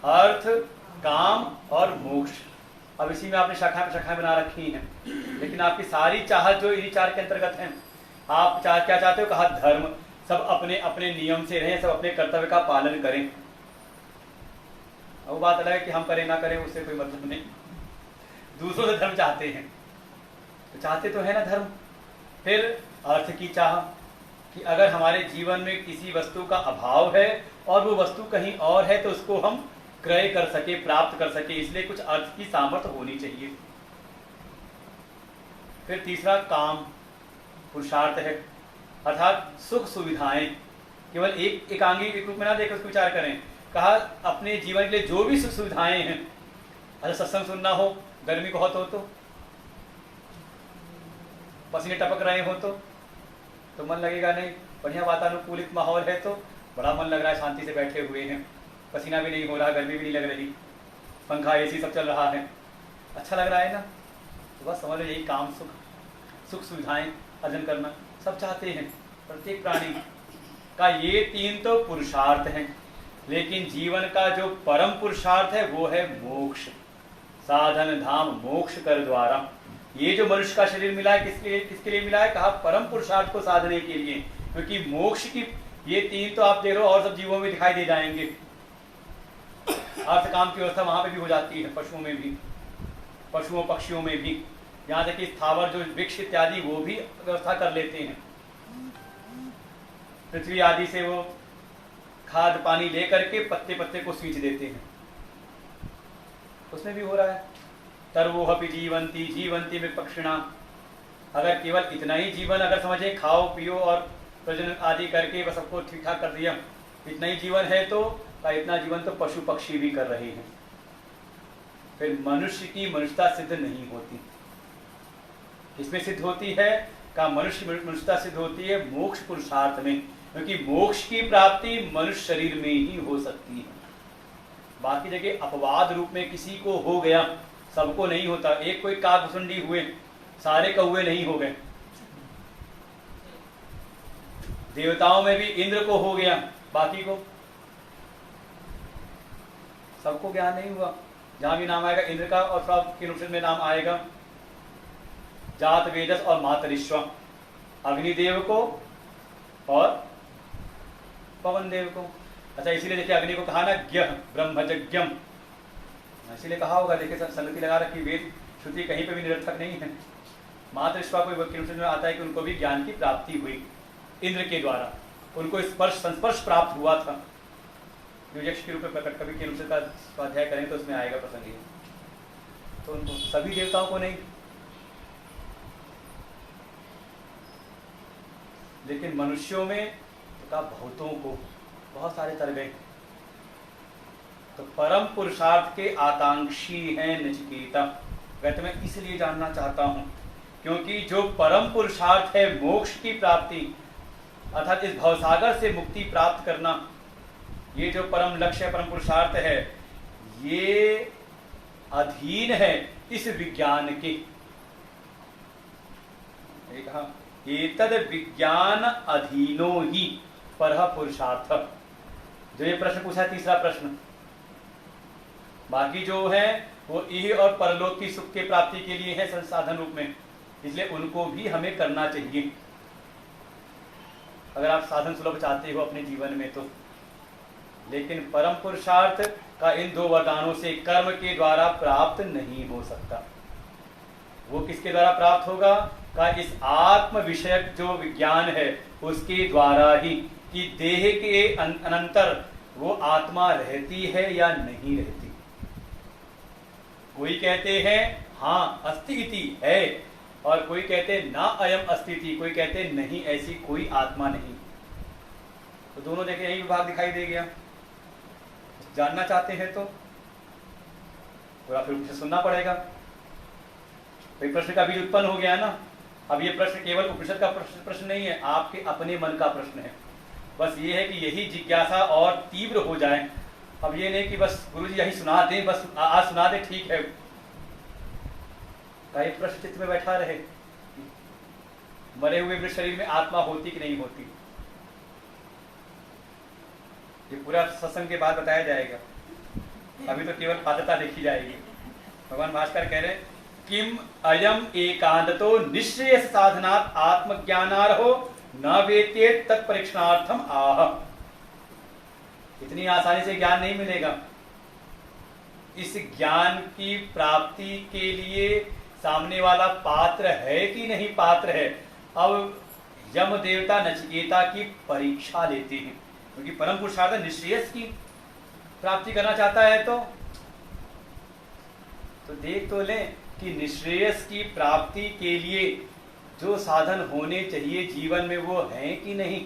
अर्थ, काम और मोक्ष। अब इसी में आपने शाखा बना रखी हैं, लेकिन आपकी सारी चाहत जो इन्हीं 4 के अंतर्गत है। आप क्या चाहते हो? कहा धर्म, सब अपने अपने नियम से रहें, सब अपने कर्तव्य का पालन करें। अब वो बात अलग है कि हम करें ना करें, उससे कोई मतलब नहीं। दूसरों से धर्म चाहते हैं, तो चाहते तो है ना धर्म। फिर अर्थ की चाह कि अगर हमारे जीवन में किसी वस्तु का अभाव है और वो वस्तु कहीं और है तो उसको हम क्रय कर सके, प्राप्त कर सके, इसलिए कुछ अर्थ की सामर्थ्य होनी चाहिए। फिर तीसरा काम पुरुषार्थ है, अर्थात सुख सुविधाएं। केवल एक एकांगी एक रूप में ना देखकर उसको विचार करें। कहा अपने जीवन के लिए जो भी सुख सुविधाएं हैं, अगर सत्संग सुनना हो, गर्मी बहुत हो तो, पसीने टपक रहे हो तो मन लगेगा नहीं। बढ़िया वातानुकूलित माहौल है तो बड़ा मन लग रहा है, शांति से बैठे हुए हैं, पसीना भी नहीं हो रहा, गर्मी भी नहीं लग रही, पंखा एसी सब चल रहा है, अच्छा लग रहा है ना। तो बस समझ लो यही काम, सुख सुविधाएं अर्जन करना सब चाहते हैं प्रत्येक प्राणी का। ये 3 तो पुरुषार्थ हैं, लेकिन जीवन का जो परम पुरुषार्थ है वो है मोक्ष। साधन धाम मोक्ष कर द्वारा। ये जो मनुष्य का शरीर मिला है किसके लिए मिला है? कहा परम पुरुषार्थ को साधने के लिए। क्योंकि मोक्ष की ये 3 तो आप देख रहे हो और सब जीवों में दिखाई दे जाएंगे। अर्थ काम की व्यवस्था वहां पे भी हो जाती है, पशुओं में भी, पशुओं पक्षियों में भी, यहाँ तक कि स्थावर जो वृक्ष इत्यादि वो भी व्यवस्था कर लेते हैं। पृथ्वी आदि से वो खाद पानी लेकर के पत्ते पत्ते को सींच देते हैं, उसमें भी हो रहा है। तरवोहपि जीवंती जीवंती विपक्षिणा। अगर केवल इतना ही जीवन अगर समझे, खाओ पियो और प्रजनन आदि करके बस सबको ठीक ठाक कर दिया, इतना ही जीवन है तो इतना जीवन तो पशु पक्षी भी कर रहे हैं। फिर मनुष्य की मनुष्यता सिद्ध नहीं होती। किसमें सिद्ध होती है? का मनुष्य मनुष्यता सिद्ध होती है मोक्ष पुरुषार्थ में, क्योंकि मोक्ष की प्राप्ति मनुष्य शरीर में ही हो सकती है। बाकी जगह अपवाद रूप में किसी को हो गया, सबको नहीं होता। एक कोई काकभुसुंडी हुए, सारे कौवे नहीं हो गए। देवताओं में भी इंद्र को हो गया, बाकी को सबको ज्ञान नहीं हुआ। जहां भी नाम आएगा इंद्र का, और थोड़ा उपनिषद में नाम आएगा जात वेदस और मातरिश्व, अग्निदेव को और पवन देव को। अच्छा, इसीलिए देखिए अग्नि को कहा ना ज्ञ ब्रह्मज्ञम, इसीलिए कहा होगा। देखिए संगति लगा रखी, वेद श्रुति कहीं पे भी निरर्थक नहीं है। मातरिश्वा को उपनिषद में आता है कि उनको भी ज्ञान की प्राप्ति हुई इंद्र के द्वारा, उनको स्पर्श संस्पर्श प्राप्त हुआ था। जो यक्ष के रूप में प्रकट, कभी के अनुसार का स्वाध्याय करें तो उसमें आएगा प्रसंग ये। तो उनको सभी देवताओं को नहीं, लेकिन मनुष्यों में का बहुतों को, बहुत सारे तर गए। तो परम पुरुषार्थ के आकांक्षी हैं नचिकेता। कहते मैं इसलिए जानना चाहता हूं क्योंकि जो परम पुरुषार्थ है मोक्ष की प्राप्ति, अर्थात इस भवसागर से मुक्ति प्राप्त करना, ये जो परम लक्ष्य परम पुरुषार्थ है, ये अधीन है इस विज्ञान के। ये कहा एतद विज्ञान अधीनो ही परः पुरुषार्थ। जो ये प्रश्न पूछा, तीसरा प्रश्न, बाकी जो है वो इह और परलोक की सुख के प्राप्ति के लिए है संसाधन रूप में, इसलिए उनको भी हमें करना चाहिए अगर आप साधन सुलभ चाहते हो अपने जीवन में तो। लेकिन परम पुरुषार्थ का इन दो वरदानों से कर्म के द्वारा प्राप्त नहीं हो सकता। वो किसके द्वारा प्राप्त होगा? का इस आत्म विषयक जो विज्ञान है उसके द्वारा ही, कि देह के अनंतर वो आत्मा रहती है या नहीं रहती। कोई कहते हैं हाँ अस्ति इति है, और कोई कहते ना अयम अस्तिति, कोई कहते नहीं ऐसी कोई आत्मा नहीं। तो दोनों देखे यही विभाग दिखाई दे गया। जानना चाहते हैं तो पूरा फिर उपनिषद सुनना पड़ेगा। तो प्रश्न का बीज उत्पन्न हो गया ना। अब ये प्रश्न केवल उपनिषद का प्रश्न नहीं है, आपके अपने मन का प्रश्न है। बस ये है कि यही जिज्ञासा और तीव्र हो जाए। अब ये नहीं कि बस गुरुजी यही सुना दें, बस आज सुना दे ठीक है, का एक प्रश्न चित्त में बैठा रहे, मरे हुए शरीर में आत्मा होती कि नहीं होती। ये पूरा सत्संग के बाद बताया जाएगा, अभी तो केवल पात्रता देखी जाएगी। भगवान भास्कर कह रहे किम अयम एकांतो निश्चय साधनात् आत्मज्ञानार्हो न वेत्ये तत्परीक्षणार्थम आह। इतनी आसानी से ज्ञान नहीं मिलेगा। इस ज्ञान की प्राप्ति के लिए सामने वाला पात्र है कि नहीं पात्र है। अब यम देवता नचिकेता की परीक्षा लेते हैं, क्योंकि परम पुरुषार्थ निश्रेयस की प्राप्ति करना चाहता है। तो देख तो लें कि निश्रेयस की प्राप्ति के लिए जो साधन होने चाहिए जीवन में वो है कि नहीं,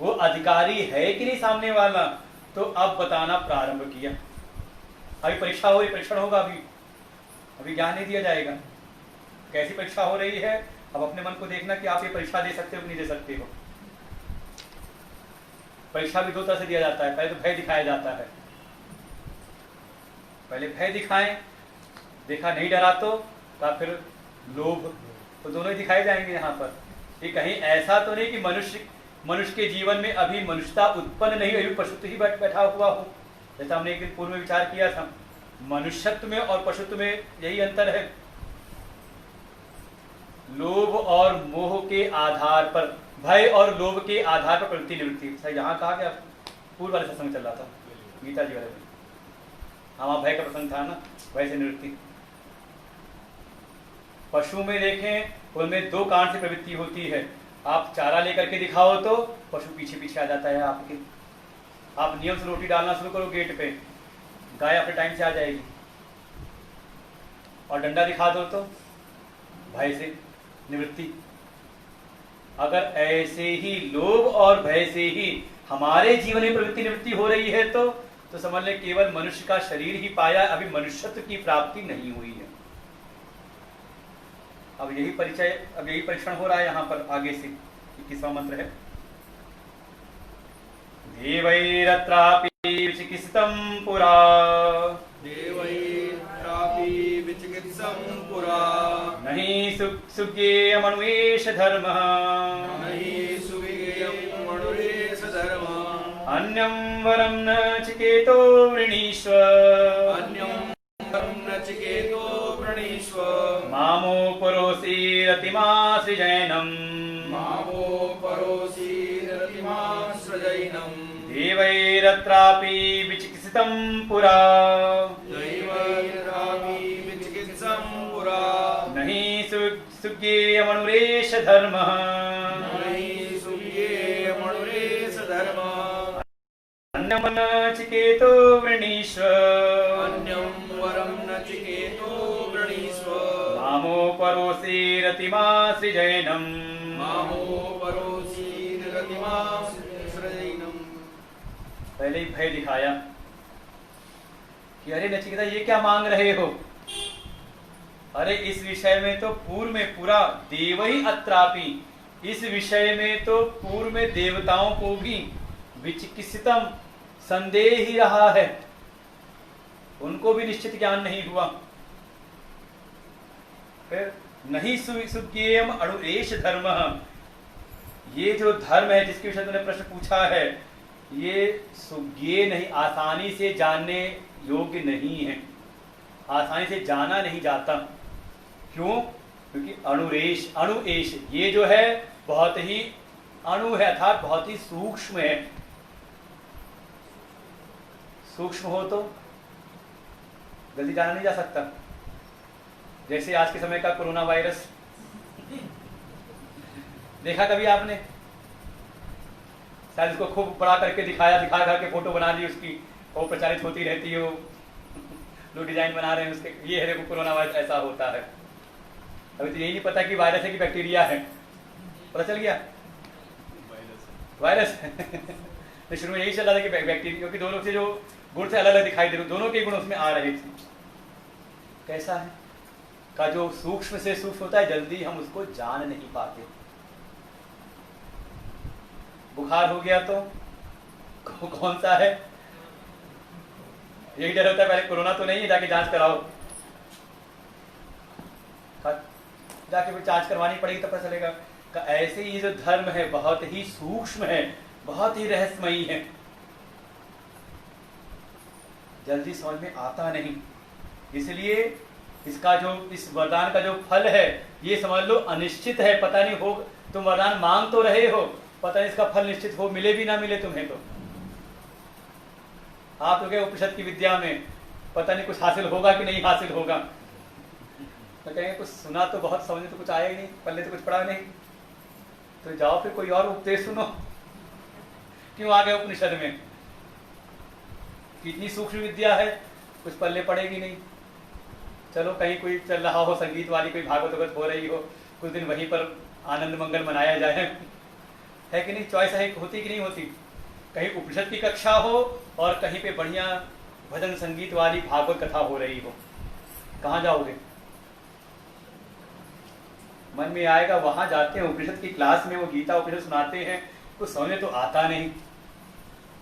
वो अधिकारी है कि नहीं सामने वाला। तो अब बताना प्रारंभ किया। अभी परीक्षा हो रही, परीक्षण होगा, अभी ज्ञान नहीं दिया जाएगा। कैसी परीक्षा हो रही है? अब अपने मन को देखना कि आप ये परीक्षा दे सकते हो कि नहीं दे सकते हो। परीक्षा भी दो तरह से दिया जाता है। पहले तो भय दिखाया जाता है, पहले भय दिखाएं, देखा नहीं डरा तो का फिर लोभ, तो दोनों ही दिखाए जाएंगे यहाँ पर। ये कहीं ऐसा तो नहीं कि मनुष्य के जीवन में अभी मनुष्यता उत्पन्न नहीं, अभी पशुत्व ही बैठा हुआ हो। जैसा हमने एक दिन पूर्व में विचार किया था, मनुष्यत्व में और पशुत्व में यही अंतर है। लोभ और मोह के आधार पर, भय और लोभ के आधार पर प्रवृत्ति निवृत्ति। यहाँ कहा गया, पूर्व वाले सत्संग चल रहा था गीता जी वाले में, हाँ भय का प्रसंग था ना, भय से निवृत्ति। पशु में देखें, उनमें दो कारण से प्रवृत्ति होती है। आप चारा लेकर के दिखाओ तो पशु पीछे पीछे आ जाता है आपके। आप नियम से रोटी डालना शुरू करो गेट पे, गाय अपने टाइम से आ जाएगी। और डंडा दिखा दो तो भय से निवृत्ति। अगर ऐसे ही लोभ और भय से ही हमारे जीवन में प्रवृत्ति निवृत्ति हो रही है तो समझ लें केवल मनुष्य का शरीर ही पाया, अभी मनुष्यत्व की प्राप्ति नहीं हुई है। अब यही परीक्षण हो रहा है यहाँ पर आगे से। 21वां मंत्र है, देवैरत्रापि विचिकित्सितं पुरा, देवैरत्रापि विचिकित्सितं पुरा, नहि सुज्ञेयमनुवेश धर्मः, नहि सुज्ञेयमनुवेश धर्मः, अन्यं वरं नचिकेतो वृणीष्व अन्यं वरं नचिकेतो वृणीष्व मामोपरोऽसि रतिमाश्रिजैनम् मामो परोऽसि रतिमाश्रजैनम् देवैरत्रापि विचिकित्सितं पुरा दैवैरापि विचिकित्सं पुरा न हि सुज्ञेयमनुरेश धर्मः नहि सूर्ये धर्मः अन्यं नचिकेतो वृणीष्व अन्यं वरं नचिकेतो वृणीष्व मामोपरोऽसि रतिमाश्रिजैनम् मामो परोऽसि रतिमाश्रजैनम्। पहले ही भय दिखाया कि अरे नचिकेता ये क्या मांग रहे हो। अरे इस विषय में तो पूर्व में पूरा देव ही अत्रापि, इस विषय में तो पूर्व में देवताओं को भी विचिकित्सितम संदेह ही रहा है, उनको भी निश्चित ज्ञान नहीं हुआ। फिर नहीं सुज्ञेयम अणुरेश धर्म, ये जो धर्म है जिसके विषय तुमने प्रश्न पूछा है, ये सुज्ञेय नहीं, आसानी से जानने योग्य नहीं है, आसानी से जाना नहीं जाता। क्यों? क्योंकि अणुरेश अणुएश ये जो है बहुत ही अणु है, अर्थात बहुत ही सूक्ष्म है। सूक्ष्म हो तो जल्दी जाना नहीं जा सकता। जैसे आज के समय का कोरोना वायरस देखा कभी आपने? शायद उसको खूब बड़ा करके दिखा करके फोटो बना दी उसकी, वो प्रचारित होती रहती है, लोग डिजाइन बना रहे हैं उसके, ये है देखो कोरोना वायरस ऐसा होता है। अभी तो यही नहीं पता कि वायरस है कि बैक्टीरिया है, पता चल गया वायरस तो शुरू में यही चल रहा था कि बैक्टीरिया, क्योंकि दोनों से जो गुण से अलग अलग दिखाई दे रहे, दोनों के गुण उसमें आ रहे थे। कैसा है का जो सूक्ष्म से सूक्ष्म होता है जल्दी हम उसको जान नहीं पाते। बुखार हो गया तो कौन सा है, यही डर होता है पहले कोरोना तो नहीं है, जाके जांच कराओ, जाके फिर जांच करवानी पड़ेगी तब पता चलेगा। ऐसे ही जो धर्म है बहुत ही सूक्ष्म है, बहुत ही रहस्यमयी है, जल्दी समझ में आता नहीं। इसलिए इसका जो इस वरदान का जो फल है ये समझ लो अनिश्चित है, पता नहीं हो, तुम वरदान मांग तो रहे हो, पता नहीं इसका फल निश्चित हो, मिले भी ना मिले तुम्हें। तो आप लोग उपनिषद की विद्या में पता नहीं कुछ हासिल होगा कि नहीं हासिल होगा, तो कहेंगे कुछ सुना तो बहुत, समझ तो कुछ आया ही नहीं, पल्ले तो कुछ पढ़ा नहीं, तो जाओ फिर कोई और उपदेश सुनो। क्यों आ गए उपनिषद में? कितनी सूक्ष्म विद्या है, कुछ पल्ले पड़ेगी नहीं। चलो कहीं कोई चल रहा हो, संगीत वाली कोई भागवत वगत हो रही हो, कुछ दिन वहीं पर आनंद मंगल मनाया जाए, है कि नहीं? चॉइस है होती कि नहीं होती? कहीं उपनिषद की कक्षा हो और कहीं पे बढ़िया भजन संगीत वाली भागवत कथा हो रही हो, कहाँ जाओगे? मन में आएगा वहां जाते हैं, उपनिषद की क्लास में वो गीता उपनिषद सुनाते हैं, कुछ समझ तो आता नहीं,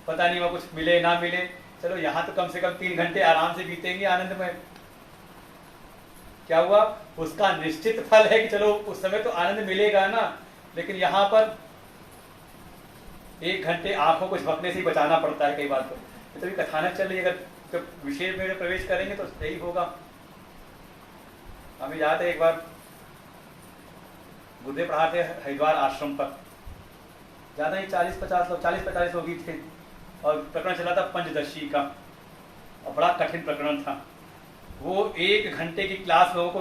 पता नहीं वहां कुछ मिले ना मिले। चलो यहाँ तो कम से कम 3 घंटे आराम से बीतेंगे आनंद में। क्या हुआ? उसका निश्चित फल है कि चलो उस समय तो आनंद मिलेगा ना, लेकिन यहाँ पर 1 घंटे आंखों को झपकने से ही बचाना पड़ता है कई बार। तो तभी कथानक चल रही है, अगर जब विषय में प्रवेश करेंगे तो यही होगा। हमें याद है एक बार गुरुदेव पढ़ाते हरिद्वार आश्रम पर, ज्यादा ही 40-50 लोग ही थे, और प्रकरण चला था पंचदशी का, और बड़ा कठिन प्रकरण था। वो 1 घंटे की क्लास लोगों को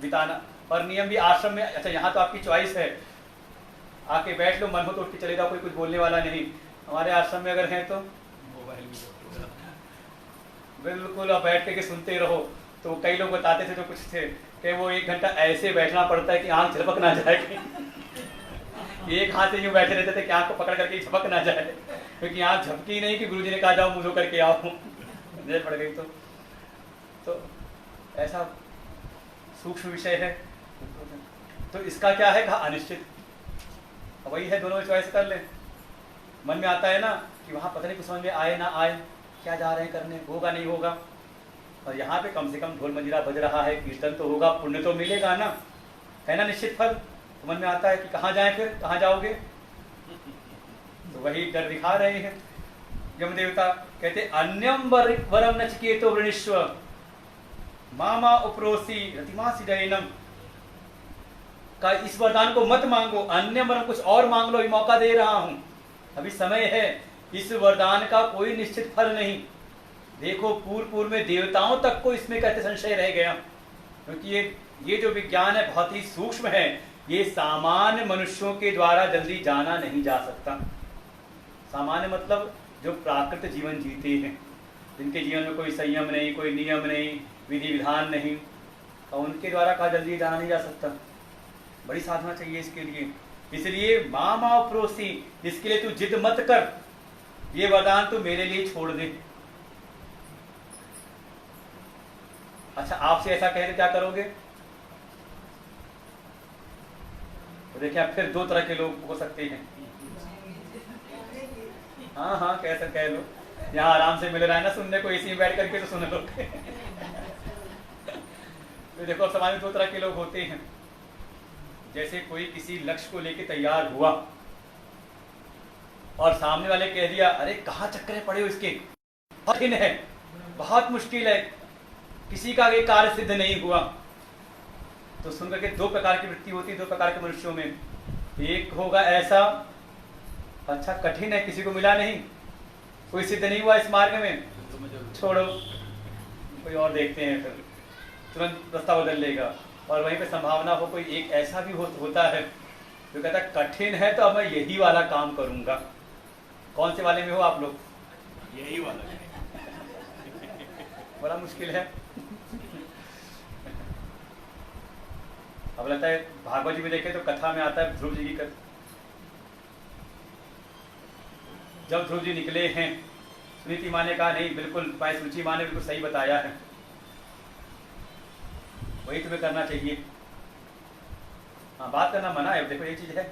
बिताना, और नियम भी आश्रम में, अच्छा यहाँ तो आपकी चॉइस है, आके बैठ लो, मन हो तो उठ के चले जाओ, कोई कुछ बोलने वाला नहीं। हमारे आश्रम में अगर हैं तो मोबाइल बिल्कुल आप बैठ के सुनते रहो। तो कई लोग बताते थे, जो कुछ थे कि वो 1 घंटा ऐसे बैठना पड़ता है कि आंख झपक ना जाए, एक हाथ से यूं बैठे रहते थे कि आंख को पकड़ करके झपक ना जाए, क्योंकि आंख झपकी नहीं कि गुरुजी ने कहा जाओ मुझे करके आओ, नजर पड़ गई। तो ऐसा सूक्ष्म विषय है। तो इसका क्या है? कहा अनिश्चित। वही है, दोनों चॉइस कर ले। मन में आता है ना कि वहां पता नहीं कुछ समझ में आए ना आए, क्या जा रहे हैं करने, होगा नहीं होगा। और यहाँ पे कम से कम ढोल मंजीरा बज रहा है, कीर्तन तो होगा, पुण्य तो मिलेगा ना, है ना निश्चित फल। तो मन में आता है कि कहाँ जाएं, फिर कहाँ जाओगे? तो वही डर दिखा रहे हैं यम देवता कहते अन्यम वरम नचिकेतो वृणीष्व मामा उपरोसी रतिमासी जैनम का इस वरदान को मत मांगो, अन्य वरम कुछ और मांग लो, ये मौका दे रहा हूं, अभी समय है। इस वरदान का कोई निश्चित फल नहीं। देखो पूर्व में देवताओं तक को इसमें कहते संशय रह गया, क्योंकि ये जो विज्ञान है बहुत ही सूक्ष्म है, ये सामान्य मनुष्यों के द्वारा जल्दी जाना नहीं जा सकता। सामान्य मतलब जो प्राकृत जीवन जीते हैं, जिनके जीवन में कोई संयम नहीं, कोई नियम नहीं, विधि विधान नहीं, और उनके द्वारा कहा जल्दी जाना नहीं जा सकता। बड़ी साधना चाहिए इसके लिए। इसलिए मामा पड़ोसी, इसके लिए तू जिद मत कर, ये वरदान तू मेरे लिए छोड़ दे। अच्छा, आपसे ऐसा कहे तो क्या करोगे? तो देखिए, आप फिर दो तरह के लोग हो सकते हैं। हाँ हाँ, कैसे कह लो, यहाँ आराम से मिल रहा है ना सुनने को, इसी में बैठ करके तो सुन लो। तो देखो, समाज में दो तरह के लोग होते हैं। जैसे कोई किसी लक्ष्य को लेके तैयार हुआ और सामने वाले कह दिया, अरे कहाँ चक्करे पड़े हो इसके, कठिन है, बहुत मुश्किल है, किसी का ये कार्य सिद्ध नहीं हुआ। तो सुनकर के दो प्रकार की वृत्ति होती है, दो प्रकार के मनुष्यों में। एक होगा ऐसा, अच्छा कठिन है, किसी को मिला नहीं, कोई सिद्ध नहीं हुआ इस मार्ग में, छोड़ो कोई और देखते हैं, फिर तुरंत रास्ता बदल लेगा। और वहीं पे संभावना हो कोई एक ऐसा भी होता है जो कहता है कठिन है तो अब मैं यही वाला काम करूंगा। कौन से वाले में हो आप लोग? यही वाला बड़ा मुश्किल है। अब लगता है भागवत जी में देखें तो कथा में आता है ध्रुव जी की कथा। जब ध्रुव जी निकले हैं, सुनीति माँ ने कहा नहीं, बिल्कुल भाई सुचि माँ ने बिल्कुल सही बताया है, वही तुम्हें करना चाहिए। हाँ, बात करना मना है। देखो ये चीज है,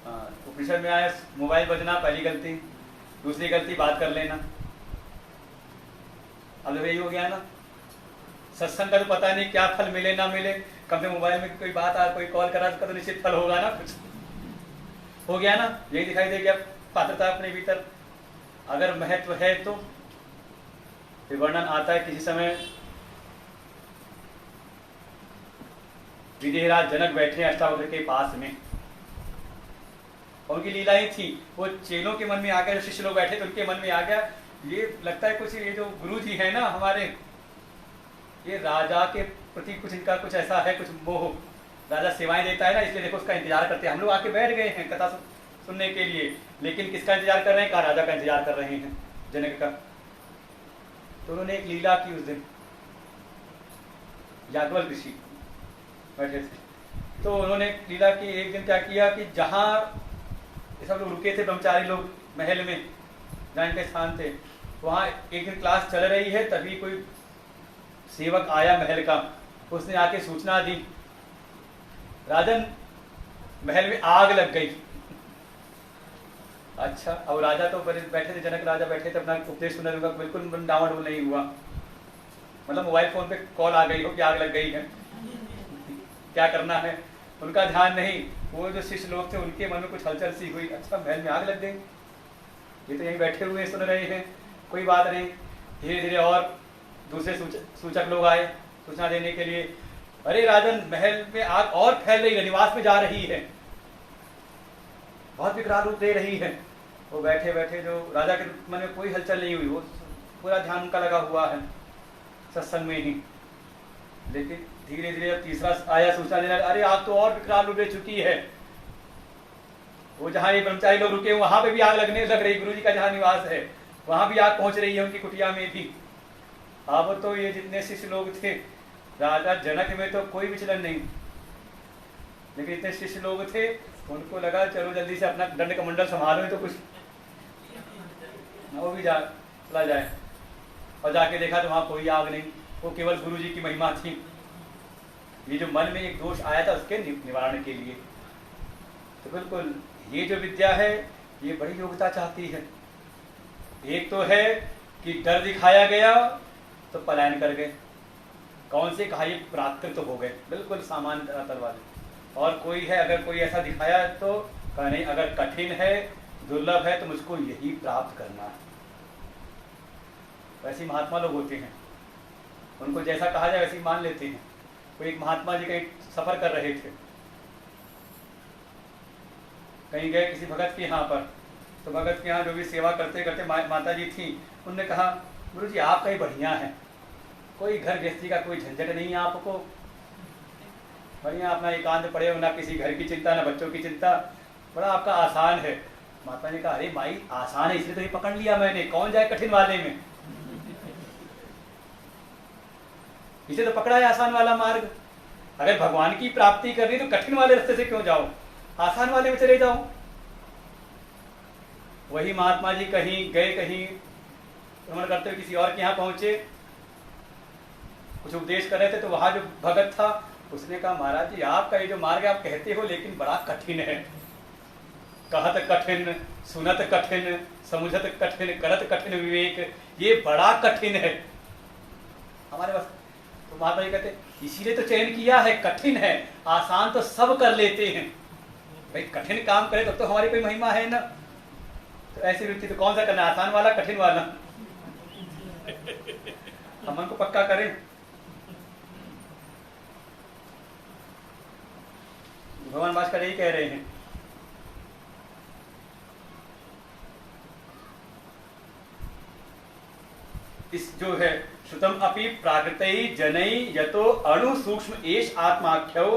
उपनिषद में आया मोबाइल बजना पहली गलती, दूसरी गलती बात कर लेना। अब यही हो गया ना, सत्संग का तो पता नहीं क्या फल मिले ना मिले, कम से मोबाइल में कोई बात आ, कोई कॉल करा तो निश्चित फल होगा ना, कुछ हो गया ना। यही दिखाई दे गया पात्रता अपने भीतर अगर महत्व है तो। वर्णन आता है किसी समय विदेहराज जनक बैठे अष्टावक्र के पास में, उनकी लीला ही थी। वो चेलों के मन में आ गया, जो शिष्य लोग बैठे थे उनके मन में आ गया, ये लगता है कुछ ये जो गुरु जी है ना हमारे, ये राजा के प्रति कुछ इनका कुछ ऐसा है, कुछ मोह, राजा सेवाएं देता है ना, इसलिए देखो उसका इंतजार करते हैं। हम लोग आके बैठ गए हैं कथा सुनने के लिए, लेकिन किसका इंतजार कर रहे हैं? कहा राजा का इंतजार कर रहे हैं, जनक का। तो उन्होंने एक लीला की उस दिन, याज्ञवल्क्य ऋषि बैठे थे, तो उन्होंने लीला की। एक दिन क्या किया कि जहाँ सब लोग रुके थे, ब्रह्मचारी लोग महल में जहाँ इनके स्थान थे, वहाँ एक दिन क्लास चल रही है, तभी कोई सेवक आया महल का, उसने आके सूचना दी, राजन महल में आग लग गई। अच्छा, अब राजा तो बैठे थे, जनक राजा बैठे थे, अपना उपदेश सुनने का बिल्कुल डावाडोल नहीं हुआ। मतलब मोबाइल फोन पे कॉल आ गई हो कि आग लग गई है, क्या करना है, उनका ध्यान नहीं। वो जो शिष्य लोग थे उनके मन में कुछ हलचल सी हुई, अच्छा महल में आग लग गई, ये तो यहीं बैठे हुए सुन रहे हैं, कोई बात नहीं। धीरे धीरे और दूसरे सूचक लोग आए सूचना देने के लिए, अरे राजन महल में आग और फैल रही है, निवास में जा रही है, बहुत विकराल रूप दे रही है। वो बैठे बैठे, जो राजा के मन में कोई हलचल नहीं हुई, वो पूरा ध्यान उनका लगा हुआ है सत्संग में ही। लेकिन धीरे धीरे जब तीसरा आया सूचना देने, अरे आग तो और विकराल रूप ले चुकी है, वो जहाँ ये ब्रह्मचारी लोग रुके वहां पे भी आग लग रही, गुरु जी का जहाँ निवास है वहां भी आग पहुंच रही है, उनकी कुटिया में भी। अब तो ये जितने शिष्य लोग थे, राजा जनक में तो कोई विचलन नहीं, लेकिन इतने शिष्य लोग थे, उनको लगा चलो जल्दी से अपना दंड कमंडल संभालो तो कुछ वो भी चला जाए। और जाके देखा तो वहां कोई आग नहीं, वो केवल गुरु जी की महिमा थी। ये जो मन में एक दोष आया था उसके निवारण के लिए। तो बिल्कुल ये जो विद्या है ये बड़ी योग्यता चाहती है। एक तो है कि डर दिखाया गया तो पलायन कर गए, कौन से कहा ये प्राकृत हो गए, बिल्कुल सामान्य तरह वाले। और कोई है अगर कोई ऐसा दिखाया तो कहा नहीं, अगर कठिन है दुर्लभ है तो मुझको यही प्राप्त करना है, वैसे महात्मा लोग होते हैं, उनको जैसा कहा जाए वैसे ही मान लेते हैं। कोई एक महात्मा जी कहीं सफ़र कर रहे थे, कहीं गए किसी भगत के यहाँ पर, तो भगत के यहाँ जो भी सेवा करते करते माता जी थी, उनने कहा गुरु जी आपका ही बढ़िया है, कोई घर गृहस्थी का कोई झंझट नहीं है आपको, बढ़िया अपना एकांत पड़े हो, ना किसी घर की चिंता ना बच्चों की चिंता, बड़ा आपका आसान है। माता ने कहा अरे माई आसान है इसलिए तो ये पकड़ लिया मैंने, कौन जाए कठिन वाले में, इसे तो पकड़ा है आसान वाला मार्ग। अगर भगवान की प्राप्ति करनी तो कठिन वाले रास्ते से क्यों जाओ, आसान वाले में चले जाओ। वही महात्मा जी कहीं गए, कहीं भ्रमण करते हुए किसी और के यहाँ पहुंचे, कुछ उपदेश कर रहे थे, तो वहां जो भगत था उसने कहा महाराज जी आपका ये जो मार्ग आप कहते हो लेकिन बड़ा कठिन है, कहत कठिन सुनत कठिन समुझत कठिन करत कठिन विवेक, ये बड़ा कठिन है हमारे पास। तो महात्मा जी कहते इसीलिए तो चयन किया है, कठिन है, आसान तो सब कर लेते हैं, भाई कठिन काम करे तब तो हमारी कोई महिमा है ना। तो ऐसी व्यक्ति तो कौन सा करना, आसान वाला कठिन वाला, हम मन को पक्का करें। भगवान भास्कर यही कह रहे हैं, इस जो है श्रुतम अपि प्राकृतै जनै यतो अणु सूक्ष्म एष आत्माख्यो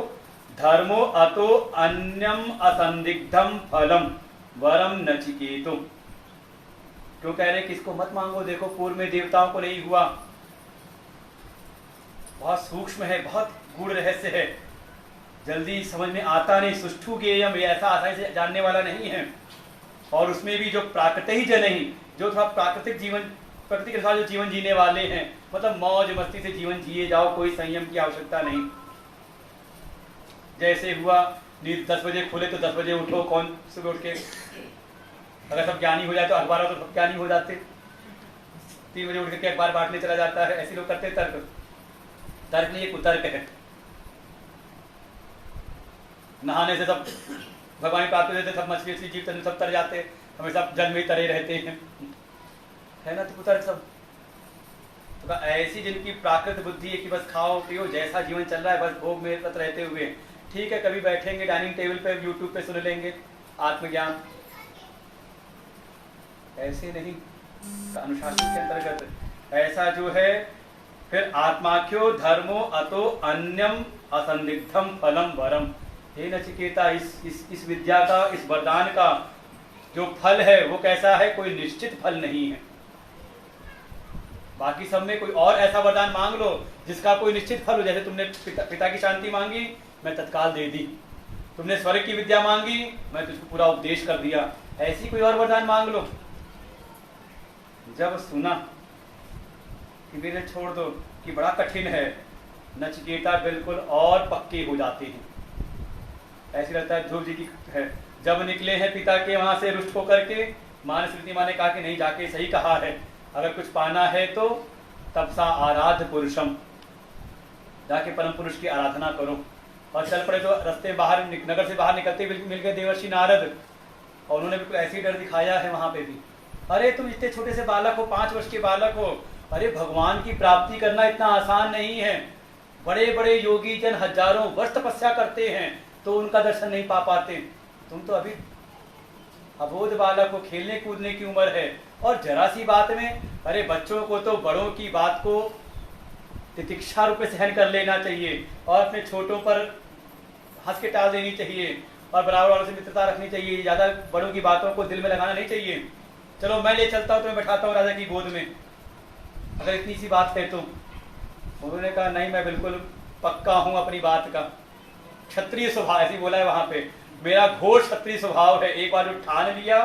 धर्मो अतो अन्यम असंदिग्धम फलम वरम नचिकेतुम। क्यों कह रहे किसको मत मांगो, देखो पूर्व में देवताओं को नहीं हुआ, बहुत सूक्ष्म है, बहुत गूढ़ रहस्य है, जल्दी समझ में आता नहीं, सुष्ठु गेयम, ये ऐसा आसानी से जानने वाला नहीं है। और उसमें भी जो प्राकृतिक जन ही, जो थोड़ा प्राकृतिक जीवन, प्रकृति के साथ जो जीवन जीने वाले हैं, मतलब मौज मस्ती से जीवन जिए जाओ, कोई संयम की आवश्यकता नहीं। जैसे हुआ नींद 10 बजे खुले तो 10 बजे उठो, कौन सुबह उठ के, अगर सब ज्ञानी हो जाए तो अखबारों तो सब ज्ञानी हो जाते, 3 बजे उठ के अखबार बांटने चला जाता है, ऐसे लोग करते। तर्क तर्क नहीं, कुतर्क है। नहाने से सब भगवान प्राप्त होते, सब मछली जीव तनु सब तर जाते, हमेशा जल में तरे रहते हैं, है ना, तो कुतर्क सब। तो ऐसी जिनकी प्राकृत बुद्धि है कि बस खाओ पियो, जैसा जीवन चल रहा है बस भोग में रत रहते हुए, ठीक है कभी बैठेंगे डाइनिंग टेबल पे, यूट्यूब पे सुन लेंगे आत्मज्ञान, ऐसे नहीं, अनुशासन के अंतर्गत ऐसा जो है। फिर आत्माख्यो धर्मो अतो अन्यम असंदिग्धम फलम वरम, हे नचिकेता इस विद्या का, इस वरदान का जो फल है वो कैसा है, कोई निश्चित फल नहीं है। बाकी सब में कोई और ऐसा वरदान मांग लो जिसका कोई निश्चित फल हो, जैसे तुमने पिता की शांति मांगी मैं तत्काल दे दी, तुमने स्वर्ग की विद्या मांगी मैं तुझको पूरा उपदेश कर दिया, ऐसी कोई और वरदान मांग लो। जब सुना कि मेरे छोड़ दो कि बड़ा कठिन है, नचिकेता बिल्कुल और पक्के हो जाते हैं। ऐसी लगता है ध्रुव जी की है, जब निकले हैं पिता के वहां से रुष्ट होकर के, माँ ने श्रुति माँ ने कहा कि नहीं जाके सही कहा है, अगर कुछ पाना है तो तब सा आराध्य पुरुषम, जाके परम पुरुष की आराधना करो। और चल पड़े तो रास्ते बाहर, नगर से बाहर निकलते मिल गए देवर्षि नारद, और उन्होंने बिल्कुल ऐसी डर दिखाया है वहां पे भी, अरे तुम इतने छोटे से बालक हो, 5 वर्ष के बालक हो, अरे भगवान की प्राप्ति करना इतना आसान नहीं है, बड़े बड़े योगी जन हजारों वर्ष तपस्या करते हैं तो उनका दर्शन नहीं पा पाते, तुम तो अभी अबोध बालक को, खेलने कूदने की उम्र है, और जरा सी बात में, अरे बच्चों को तो बड़ों की बात को तितिक्षा रूप में सहन कर लेना चाहिए, और अपने छोटों पर हंस के टाल देनी चाहिए, और बराबर वालों से मित्रता रखनी चाहिए, ज्यादा बड़ों की बातों को दिल में लगाना नहीं चाहिए। चलो मैं ले चलता हूँ, तुम्हें बैठाता हूँ राजा की गोद में, अगर इतनी सी बात है तो। उन्होंने कहा नहीं, मैं बिल्कुल पक्का हूँ अपनी बात का, क्षत्रिय स्वभाव, ऐसी बोला है वहां पे, मेरा घोर क्षत्रिय स्वभाव है, एक बार जो ठान लिया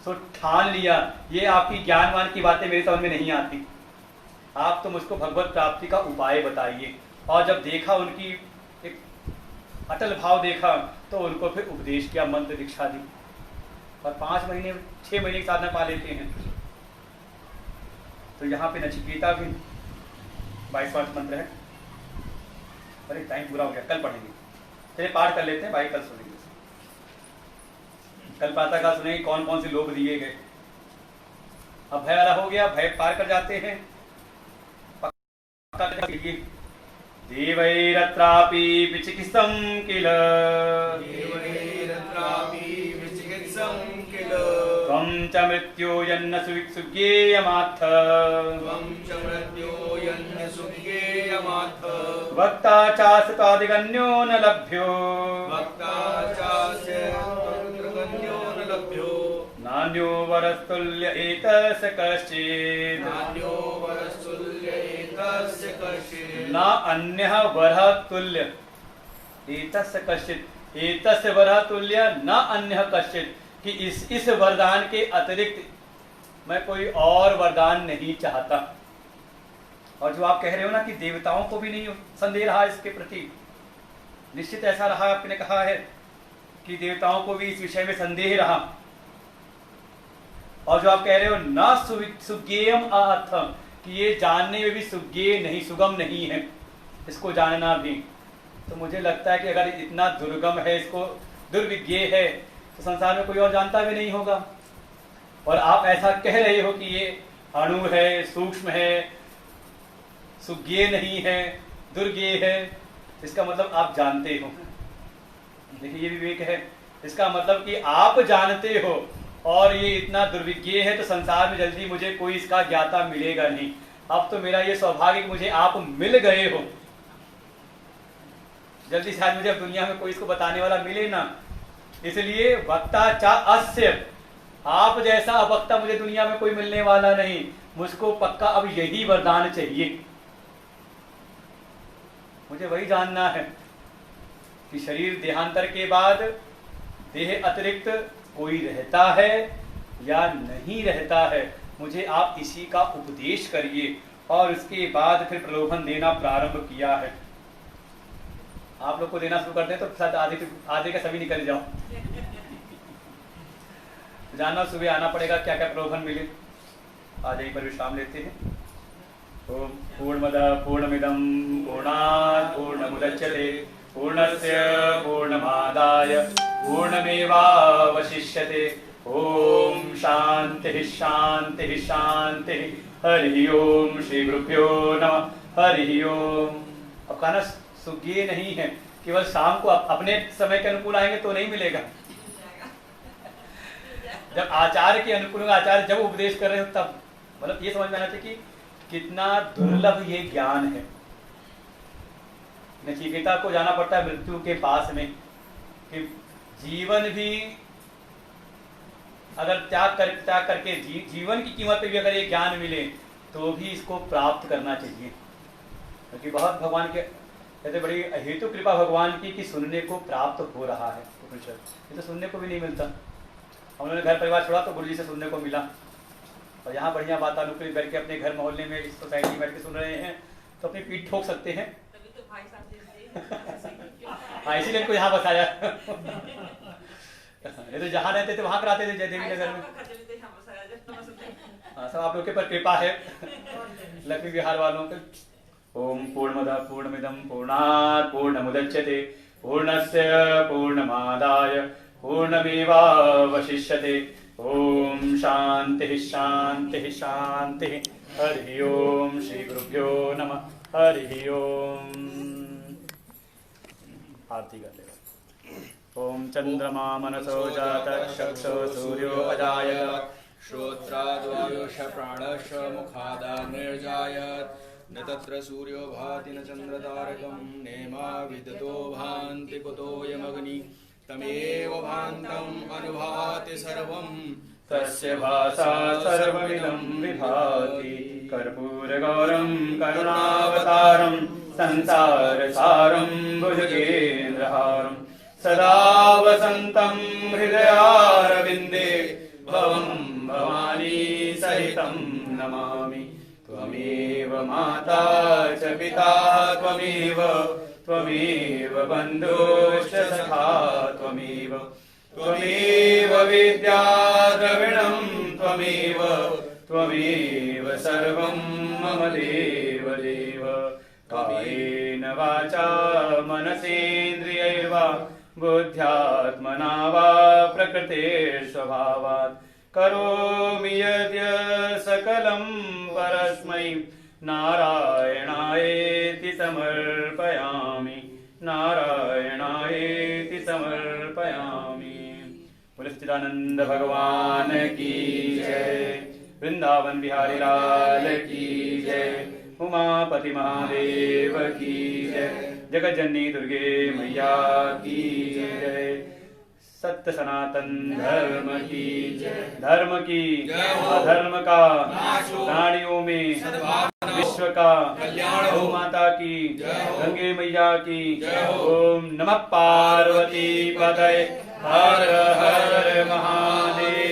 सो ठान लिया। ये आपकी ज्ञानवान की बातें मेरी समझ में नहीं आती, आप तो मुझको भगवत प्राप्ति का उपाय बताइए। और जब देखा उनकी एक अटल भाव देखा तो उनको फिर उपदेश किया, मंत्र दीक्षा दी, और 5 महीने 6 महीने की साधना पा लेते हैं। तो यहाँ पे नचिकेता भी 22वां मंत्र है। अरे टाइम पूरा हो गया, कल पढ़ेंगे, चलिए पाठ कर लेते हैं भाई, कल सुनेंगे, कल प्रातः काल सुनेंगे कौन कौन से लोग दिए गए। अब भय वाला हो गया, भय पार कर जाते हैं, पक्का कीजिए। देवैरत्रापि विचिकित्सं किल देवैरत्रापि विचिकित्सं किल त्वं च मृत्योर्यन्न सुज्ञेयमात्थ त्वं च मृत्योर्यन्न सुज्ञेयमात्थ वक्ता चास्तादिगण्यो न लभ्यो वक्ता चास्य तत्रगण्यो न लभ्यो नान्यो वरस्तुल्य एतस्य कश्चित् नान्यो वरस्तुल्य एतस्य कश्चित् न अन्यः वरः तुल्य एतस्य कश्चित् एतस्य वरः तुल्य न अन्यः कश्चित् कि इस वरदान के अतिरिक्त मैं कोई और वरदान नहीं चाहता। और जो आप कह रहे हो ना कि देवताओं को भी नहीं संदेह रहा इसके प्रति, निश्चित ऐसा रहा, आपने कहा है कि देवताओं को भी इस विषय में संदेह रहा। और जो आप कह रहे हो न सुज्ञेयम अर्थम कि ये जानने में भी सुज्ञेय नहीं, सुगम नहीं है इसको जानना भी, तो मुझे लगता है कि अगर इतना दुर्गम है, इसको दुर्विज्ञेय है, तो संसार में कोई और जानता भी नहीं होगा। और आप ऐसा कह रहे हो कि ये अणु है, सूक्ष्म है, सुज्ञेय नहीं है, दुर्ज्ञेय है, इसका मतलब आप जानते हो। देखिए ये विवेक है, इसका मतलब कि आप जानते हो और ये इतना दुर्विज्ञेय है, तो संसार में जल्दी मुझे कोई इसका ज्ञाता मिलेगा नहीं। अब तो मेरा ये सौभाग्य कि मुझे आप मिल गए हो, जल्दी शायद मुझे अब दुनिया में कोई इसको बताने वाला मिले ना। इसलिए वक्ता चा अस्य, आप जैसा अवक्ता मुझे दुनिया में कोई मिलने वाला नहीं, मुझको पक्का अब यही वरदान चाहिए। मुझे वही जानना है कि शरीर देहांतर के बाद देह अतिरिक्त कोई रहता है या नहीं रहता है। मुझे आप इसी का उपदेश करिए। और उसके बाद फिर प्रलोभन देना प्रारंभ किया है। आप लोग को देना शुरू कर दें तो शायद आधे का सभी निकल जाओ। जानना, सुबह आना पड़ेगा क्या क्या प्रलोभन मिले। आज यहीं पर विश्राम लेते हैं। ओम पूर्णमदः पूर्णमिदं पूर्णात् पूर्णमुदच्यते पूर्णस्य पूर्णमादाय पूर्णमेवावशिष्यते। ओम शांति शांति शांति। हरि ओम। श्री गुरुभ्यो नमः। हरि ओम। अब कहना सुज्ञेय नहीं है, केवल शाम को अपने समय के अनुकूल आएंगे तो नहीं मिलेगा। जब आचार्य के अनुकूल, आचार्य जब उपदेश कर रहे हो तब, मतलब ये समझ में आना चाहिए कि कितना दुर्लभ ये ज्ञान है। नचिकेता को जाना पड़ता है मृत्यु के पास में, कि जीवन भी अगर त्याग करके जीवन की कीमत पे भी अगर ये ज्ञान मिले तो भी इसको प्राप्त करना चाहिए। क्योंकि बहुत भगवान के कहते बड़ी हेतु कृपा भगवान की कि सुनने को प्राप्त हो रहा है उपनिषद। ये तो सुनने को भी नहीं मिलता। हम लोगों ने घर परिवार छोड़ा तो गुरु जी से सुनने को मिला, और यहाँ बढ़िया वातानुकूलित बैठ के अपने घर मोहल्ले में इस सोसाइटी में बैठ के सुन रहे हैं तो अपनी पीठ ठोक सकते हैं। हाँ, इसीलिए इनको यहाँ बसाया। ये तो जहाँ रहते थे वहाँ कराते थे जयदेवी नगर में। हाँ, सब आप लोग के पर कृपा है लक्ष्मी विहार वालों के। ओम पूर्णमदः पूर्णमिदं पूर्णात् पूर्णमुदच्यते पूर्णस्य पूर्णमादाय पूर्णमेवावशिष्यते। ओम शांति शांति शांति। हरि ओम। श्री गुरुभ्यो नमः। हरि ओम। आरती कर ले। ओम चंद्रमा मनसो जातः चक्षु सूर्यो अजायत श्रोत्राद्वायुष प्राणश मुखादाग्निर्जायत न तत्र सूर्यो भाति न चन्द्रतारकं नेमा विदतो भान्ति कुतोऽयमग्नि तमेव भान्तम् अनुभाति सर्वं तस्य भासा सर्वमिदं विभाति। कर्पूरगौरं करुणावतारं संसारसारं भुजगेन्द्रहारं सदा वसन्तं हृदयारविन्दे भवं भवानी सहितं नमामि। त्वमेव माता च पिता त्वमेव बन्धुश्च सखा त्वमेव विद्या द्रविणं त्वमेव सर्वं मम देव। कायेन वाचा मनसेन्द्रियैर्वा बुद्ध्यात्मना वा प्रकृतेर्स्वभावात् करोमि यद्य सकलं परस्मै नारायणाय समर्पयामि, नारायणायेति समर्पयामि। बोले सच्चिदानंद भगवान की जय, वृंदावन बिहारी लाल की जय, उमापति महादेव की जय, जगत जननी दुर्गे मैया की जय। सत्य सनातन धर्म की जय, धर्म की अधर्म का प्राणियों में विश्व का कल्याण, गौ माता की, गंगे मैया की। ओम नमः पार्वती पतये, हर हर महादेव।